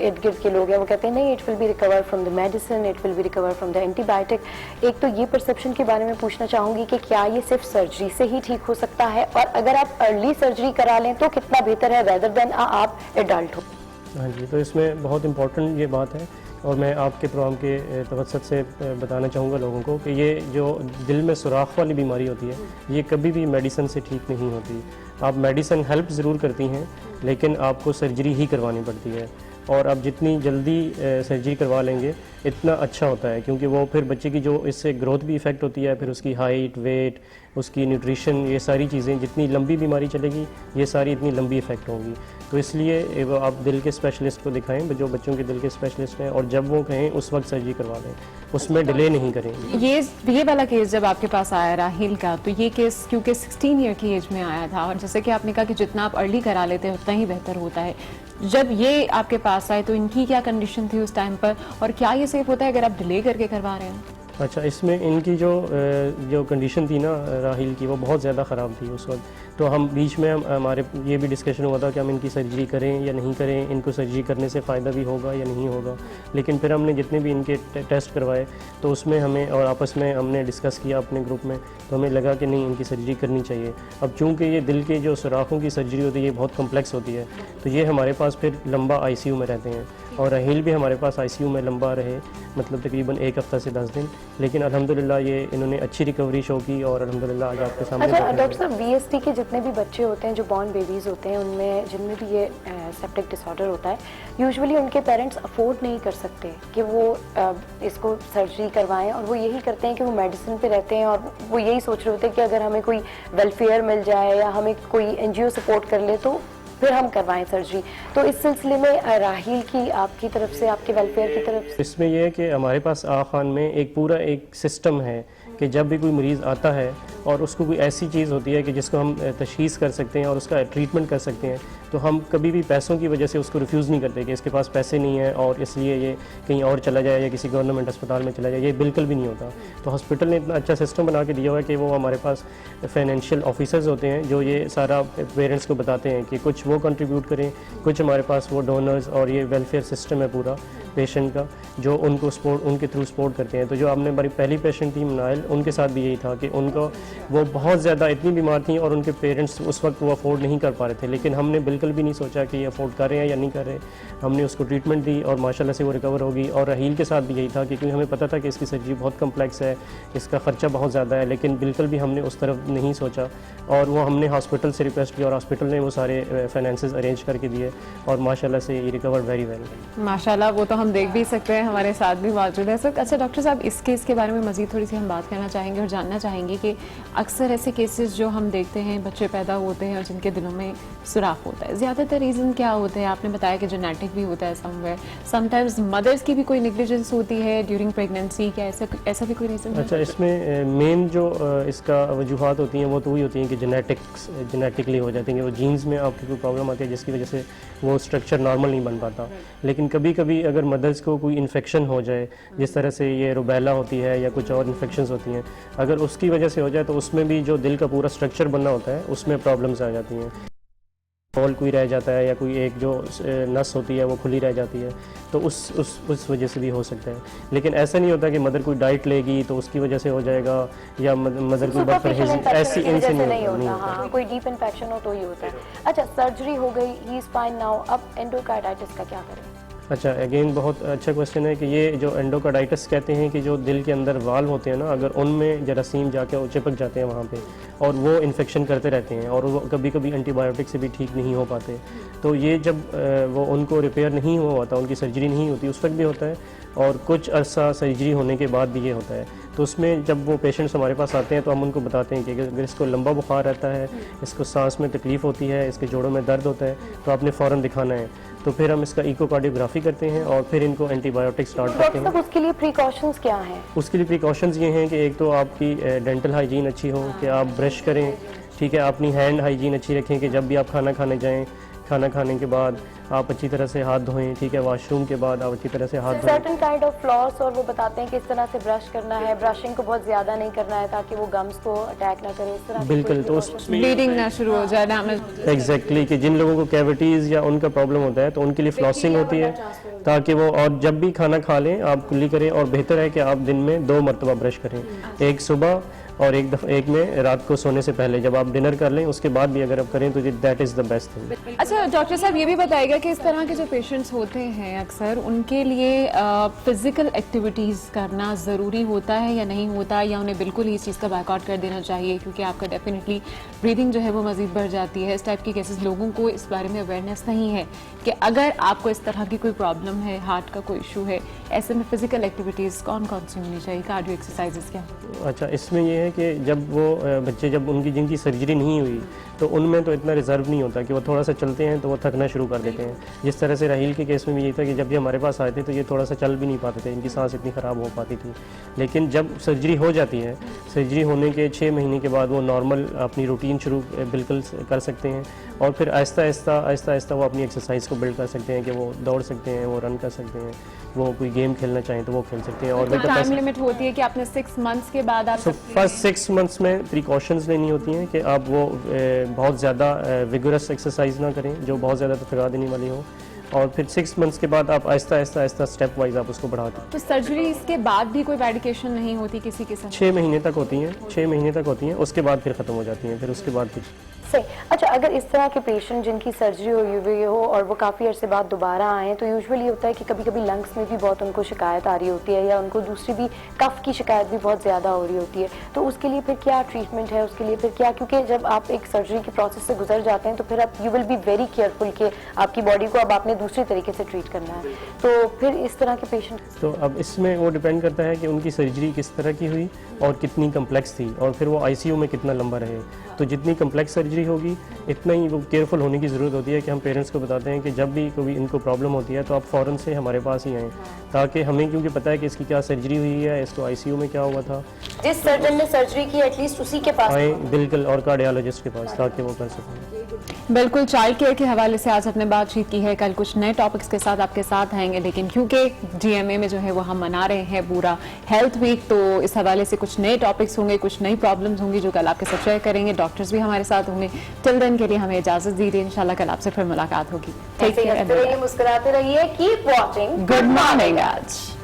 इर्द गिर्द के लोग हैं वो कहते हैं नहीं, it will be recover from the medicine, it will be recover from the antibiotic. एक तो ये परसेप्शन के बारे में पूछना चाहूँगी कि क्या ये सिर्फ सर्जरी से ही ठीक हो सकता है, और अगर आप अर्ली सर्जरी करा लें तो कितना बेहतर है रेदर देन आप एडल्ट हो? हाँ जी, तो इसमें बहुत इम्पोर्टेंट ये बात है, और मैं आपके प्रोग्राम के तवज्जुह से बताना चाहूँगा लोगों को कि ये जो दिल में सुराख वाली बीमारी होती है, ये कभी भी मेडिसिन से ठीक नहीं होती। आप मेडिसिन हेल्प ज़रूर करती हैं, लेकिन आपको सर्जरी ही करवानी पड़ती है, और आप जितनी जल्दी सर्जरी करवा लेंगे इतना अच्छा होता है, क्योंकि वो फिर बच्चे की जो इससे ग्रोथ भी इफ़ेक्ट होती है, फिर उसकी हाइट, वेट, उसकी न्यूट्रिशन, ये सारी चीज़ें, जितनी लंबी बीमारी चलेगी ये सारी इतनी लंबी इफ़ेक्ट होंगी। तो इसलिए वो आप दिल के स्पेशलिस्ट को दिखाएं, जो बच्चों के दिल के स्पेशलिस्ट हैं, और जब वो कहें उस वक्त सर्जरी करवा लें, उसमें डिले नहीं करेंगे। ये वाला केस जब आपके पास आया राहिल का, तो ये केस क्योंकि 16 ईयर की एज में आया था, और जैसे कि आपने कहा कि जितना आप अर्ली करा लेते हैं उतना ही बेहतर होता है। जब ये आपके पास आए तो इनकी क्या कंडीशन थी उस टाइम पर, और क्या ये सेफ होता है अगर आप डिले करके करवा रहे हैं? अच्छा, इसमें इनकी जो कंडीशन थी ना राहिल की, वो बहुत ज़्यादा ख़राब थी उस वक्त। तो हम बीच में हमारे ये भी डिस्कशन हुआ था कि हम इनकी सर्जरी करें या नहीं करें, इनको सर्जरी करने से फ़ायदा भी होगा या नहीं होगा। लेकिन फिर हमने जितने भी इनके टेस्ट करवाए तो उसमें हमें, और आपस में हमने डिस्कस किया अपने ग्रुप में, तो हमें लगा कि नहीं, इनकी सर्जरी करनी चाहिए। अब चूँकि ये दिल के जो सुराखों की सर्जरी होती है ये बहुत कम्प्लेक्स होती है, तो ये हमारे पास फिर लंबा ICU में रहते हैं, और राहिल भी हमारे पास ICU में लंबा रहे, मतलब तकरीबन 1 हफ्ता से 10 दिन। लेकिन अल्हम्दुलिल्लाह ये इन्होंने अच्छी रिकवरी शो की, और अल्हम्दुलिल्लाह आज आपके सामने। अच्छा डॉक्टर साहब, VST के जितने भी बच्चे होते हैं जो बॉर्न बेबीज़ होते हैं, उनमें जिनमें भी ये सेप्टिक डिसऑर्डर होता है, यूजुअली उनके पेरेंट्स अफोर्ड नहीं कर सकते कि वो इसको सर्जरी करवाएं, और वो यही करते हैं कि वो मेडिसिन पे रहते हैं, और वो यही सोच रहे होते हैं कि अगर हमें कोई वेलफेयर मिल जाए या हमें कोई NGO सपोर्ट कर ले तो फिर हम करवाएं सर्जरी। तो इस सिलसिले में राहिल की आपकी तरफ से, आपके वेलफेयर की तरफ से? इसमें यह है कि हमारे पास आखान में एक पूरा एक सिस्टम है कि जब भी कोई मरीज़ आता है और उसको कोई ऐसी चीज़ होती है कि जिसको हम तशख़ीस कर सकते हैं और उसका ट्रीटमेंट कर सकते हैं, तो हम कभी भी पैसों की वजह से उसको रिफ्यूज़ नहीं करते कि इसके पास पैसे नहीं है और इसलिए ये कहीं और चला जाए या किसी गवर्नमेंट अस्पताल में चला जाए, ये बिल्कुल भी नहीं होता। तो हॉस्पिटल ने इतना अच्छा सिस्टम बना के दिया हुआ है कि वो हमारे पास फाइनेंशियल ऑफिसर्स होते हैं जो ये सारा पेरेंट्स को बताते हैं कि कुछ वो कंट्रीब्यूट करें, कुछ हमारे पास वो डोनर्स, और ये वेलफेयर सिस्टम है पूरा पेशेंट का जो उनको सपोर्ट, उनके थ्रू सपोर्ट करते हैं। तो जो हमने हमारी पहली पेशेंट थी मनाइल, उनके साथ भी यही था कि उनको वो बहुत ज़्यादा इतनी बीमार थी और उनके पेरेंट्स उस वक्त वो अफोर्ड नहीं कर पा रहे थे, लेकिन हमने बिल्कुल भी नहीं सोचा कि ये अफोर्ड कर रहे हैं या नहीं कर रहे। हमने उसको ट्रीटमेंट दी और माशाल्लाह से वो रिकवर होगी। और रहील के साथ भी यही था क्योंकि हमें पता था कि इसकी सर्जरी बहुत कम्प्लेक्स है, इसका ख़र्चा बहुत ज़्यादा है, लेकिन बिल्कुल भी हमने उस तरफ नहीं सोचा और वो हमने हॉस्पिटल से रिक्वेस्ट की और हॉस्पिटल ने वो सारे फाइनेंसेस अरेंज करके दिए और माशाल्लाह से ये रिकवर वेरी वेल। माशाल्लाह, वो तो हम देख भी सकते हैं, हमारे साथ भी मौजूद है सर। अच्छा डॉक्टर साहब, इस केस के बारे में मज़ीद थोड़ी सी हम बात करना चाहेंगे और जानना चाहेंगे कि अक्सर ऐसे केसेस जो हम देखते हैं, बच्चे पैदा होते हैं और जिनके दिलों में सुराख होता है, ज़्यादातर रीज़न क्या होते हैं? आपने बताया कि जेनेटिक भी होता है समवेयर, समटाइम्स मदर्स की भी कोई नेग्लिजेंस होती है ड्यूरिंग प्रेगनेंसी, क्या ऐसा भी कोई रीज़न है? अच्छा, इसमें मेन जो इसका वजूहत होती हैं वो तो वही होती हैं कि जेनेटिकली हो जाती हैं, वो जीन्स में आपकी कोई प्रॉब्लम आती है जिसकी वजह से वो स्ट्रक्चर नॉर्मल नहीं बन पाता। लेकिन कभी कभी अगर मदर्स को कोई इन्फेक्शन हो जाए, जिस तरह से ये रुबेला होती है या कुछ और इन्फेक्शंस होती हैं, अगर उसकी वजह से हो जाए तो उसमें भी जो दिल का पूरा स्ट्रक्चर बनना होता है उसमें प्रॉब्लम्स आ जाती हैं। बॉल कोई रह जाता है या कोई एक जो नस होती है वो खुली रह जाती है, तो उस वजह से भी हो सकता है। लेकिन ऐसा नहीं होता कि मदर कोई डाइट लेगी तो उसकी वजह से हो जाएगा या मदर कोई बदपरहेज़ी, ऐसी इनसे नहीं होता। हाँ, कोई डीप इन्फेक्शन हो तो ही होता है। अच्छा, सर्जरी हो गई, ही इज़ फाइन नाउ, अब एंडोकार्डाइटिस का क्या करें? अच्छा, अगेन बहुत अच्छा क्वेश्चन है कि ये जो एंडोकार्डाइटिस कहते हैं कि जो दिल के अंदर वाल्व होते हैं ना, अगर उनमें जरासीम जाके वो चिपक जाते हैं वहाँ पे और वो इन्फेक्शन करते रहते हैं और वो कभी कभी एंटीबायोटिक से भी ठीक नहीं हो पाते, तो ये जब वो उनको रिपेयर नहीं हुआ होता, उनकी सर्जरी नहीं होती, उस वक्त भी होता है और कुछ अरसा सर्जरी होने के बाद भी ये होता है। तो उसमें जब वो पेशेंट्स हमारे पास आते हैं तो हम उनको बताते हैं कि अगर इसको लंबा बुखार रहता है, इसको सांस में तकलीफ़ होती है, इसके जोड़ों में दर्द होता है, तो आपने फ़ौरन दिखाना है। तो फिर हम इसका इकोकार्डियोग्राफी करते हैं और फिर इनको एंटीबायोटिक स्टार्ट करते हैं। उसके लिए प्रिकॉशंस क्या हैं? उसके लिए प्रिकॉशंस ये हैं कि एक तो आपकी डेंटल हाइजीन अच्छी हो, कि आप ब्रश करें, ठीक है, अपनी हैंड हाइजीन अच्छी रखें कि जब भी आप खाना खाने जाएं, खाना खाने के बाद आप अच्छी तरह से हाथ धोएं, ठीक है, वॉशरूम के बाद आप अच्छी तरह से हाथ धोएं। सर्टेन काइंड ऑफ फ्लॉस, और वो बताते हैं कि इस तरह से ब्रश करना है, ब्रशिंग को बहुत ज़्यादा नहीं करना है ताकि वो गम्स को अटैक ना करे, इस तरह बिल्कुल, तो ब्लीडिंग ना शुरू हो जाए, डैमेज। एग्जैक्टली, कि जिन लोगों को कैविटीज़ या उनका प्रॉब्लम होता है तो उनके लिए फ्लॉसिंग होती है ताकि वो, और जब भी खाना खा लें आप कुल्ली करें, और बेहतर है कि आप दिन में 2 मरतबा ब्रश करें, एक सुबह और एक में रात को सोने से पहले, जब आप डिनर कर लें उसके बाद भी अगर आप करें तो that is the best thing. अच्छा डॉक्टर साहब, ये भी बताइएगा कि इस तरह के जो पेशेंट्स होते हैं अक्सर, उनके लिए फिजिकल एक्टिविटीज़ करना ज़रूरी होता है या नहीं होता, या उन्हें बिल्कुल ही इस चीज़ का बैकआउट कर देना चाहिए क्योंकि आपका डेफिनेटली ब्रीदिंग जो है वो मज़ीद बढ़ जाती है? इस टाइप के केसेस लोगों को इस बारे में अवेयरनेस नहीं है कि अगर आपको इस तरह की कोई प्रॉब्लम है, हार्ट का कोई इशू है, ऐसे में फिजिकल एक्टिविटीज़ कौन कौन सी होनी चाहिए, कार्डियो एक्सरसाइजेस क्या? अच्छा, इसमें यह है कि जब वो बच्चे, जब उनकी जिनकी सर्जरी नहीं हुई तो उनमें तो इतना रिजर्व नहीं होता कि वो थोड़ा सा चलते हैं तो वो थकना शुरू कर देते हैं। जिस तरह से राहील के केस में भी यही था कि जब भी हमारे पास आए थे तो ये थोड़ा सा चल भी नहीं पाते थे, इनकी सांस इतनी ख़राब हो पाती थी। लेकिन जब सर्जरी हो जाती है, सर्जरी होने के 6 महीने के बाद वो नॉर्मल अपनी रूटीन शुरू बिल्कुल कर सकते हैं और फिर आहिस्ता आहिस्ता वो अपनी एक्सरसाइज को बिल्ड कर सकते हैं कि वो दौड़ सकते हैं, वो रन कर सकते हैं, वो कोई गेम खेलना चाहें तो वो खेल सकते हैं। और टाइम लिमिट होती है कि आपने 6 मंथ्स के बाद आप फर्स्ट 6 मंथ्स में प्रिकॉशंस लेनी होती हैं कि आप वो बहुत ज़्यादा विगरस एक्सरसाइज ना करें जो बहुत ज़्यादा थका देने वाली हो, और फिर 6 मंथ्स के बाद आप आहिस्ता स्टेप वाइज आप उसको बढ़ाते हैं। तो सर्जरी इसके बाद भी कोई मेडिकेशन नहीं होती किसी किस्म? 6 महीने तक होती हैं, 6 महीने तक होती हैं, उसके बाद फिर ख़त्म हो जाती हैं, फिर उसके बाद कुछ सही। अच्छा, अगर इस तरह के पेशेंट जिनकी सर्जरी हुई हो और वो काफ़ी अर्से बाद दोबारा आएँ तो यूजुअली होता है कि कभी कभी लंग्स में भी बहुत उनको शिकायत आ रही होती है या उनको दूसरी भी कफ की शिकायत भी बहुत ज़्यादा हो रही होती है, तो उसके लिए फिर क्या ट्रीटमेंट है, उसके लिए फिर क्या? क्योंकि जब आप एक सर्जरी के प्रोसेस से गुजर जाते हैं तो फिर आप you will be very careful कि आपकी बॉडी को अब आपने दूसरी तरीके से ट्रीट करना है, तो फिर इस तरह के पेशेंट तो अब इसमें वो डिपेंड करता है कि उनकी सर्जरी किस तरह की हुई और कितनी कम्प्लेक्स थी और फिर वो ICU में कितना लंबा रहे। तो जितनी कम्प्लेक्स सर्जरी होगी इतना ही वो केयरफुल होने की ज़रूरत होती है कि हम पेरेंट्स को बताते हैं कि जब भी कोई इनको प्रॉब्लम होती है तो आप फ़ौरन से हमारे पास ही आएँ, ताकि हमें, क्योंकि पता है कि इसकी क्या सर्जरी हुई है, इसको ICU में क्या हुआ था, जिस सर्जन ने सर्जरी की एटलीस्ट उसी के पास आएँ बिल्कुल, और कार्डियोलॉजिस्ट के पास, ताकि वो कर सकें। बिल्कुल, चाइल्ड केयर के हवाले से आज हमने बातचीत की है। कल कुछ नए टॉपिक्स के साथ आपके साथ आएंगे, लेकिन क्योंकि GMA में जो है वो हम मना रहे हैं पूरा हेल्थ वीक, तो इस हवाले से कुछ नए टॉपिक्स होंगे, कुछ नई प्रॉब्लम्स होंगी जो कल आपके साथ शेयर करेंगे। डॉक्टर्स भी हमारे साथ होंगे। टिल देन के लिए हमें इजाजत दीजिए, इंशाल्लाह कल आपसे फिर मुलाकात होगी। टेक केयर, मुस्कुराते रहिए, कीप वॉचिंग गुड मॉर्निंग आज।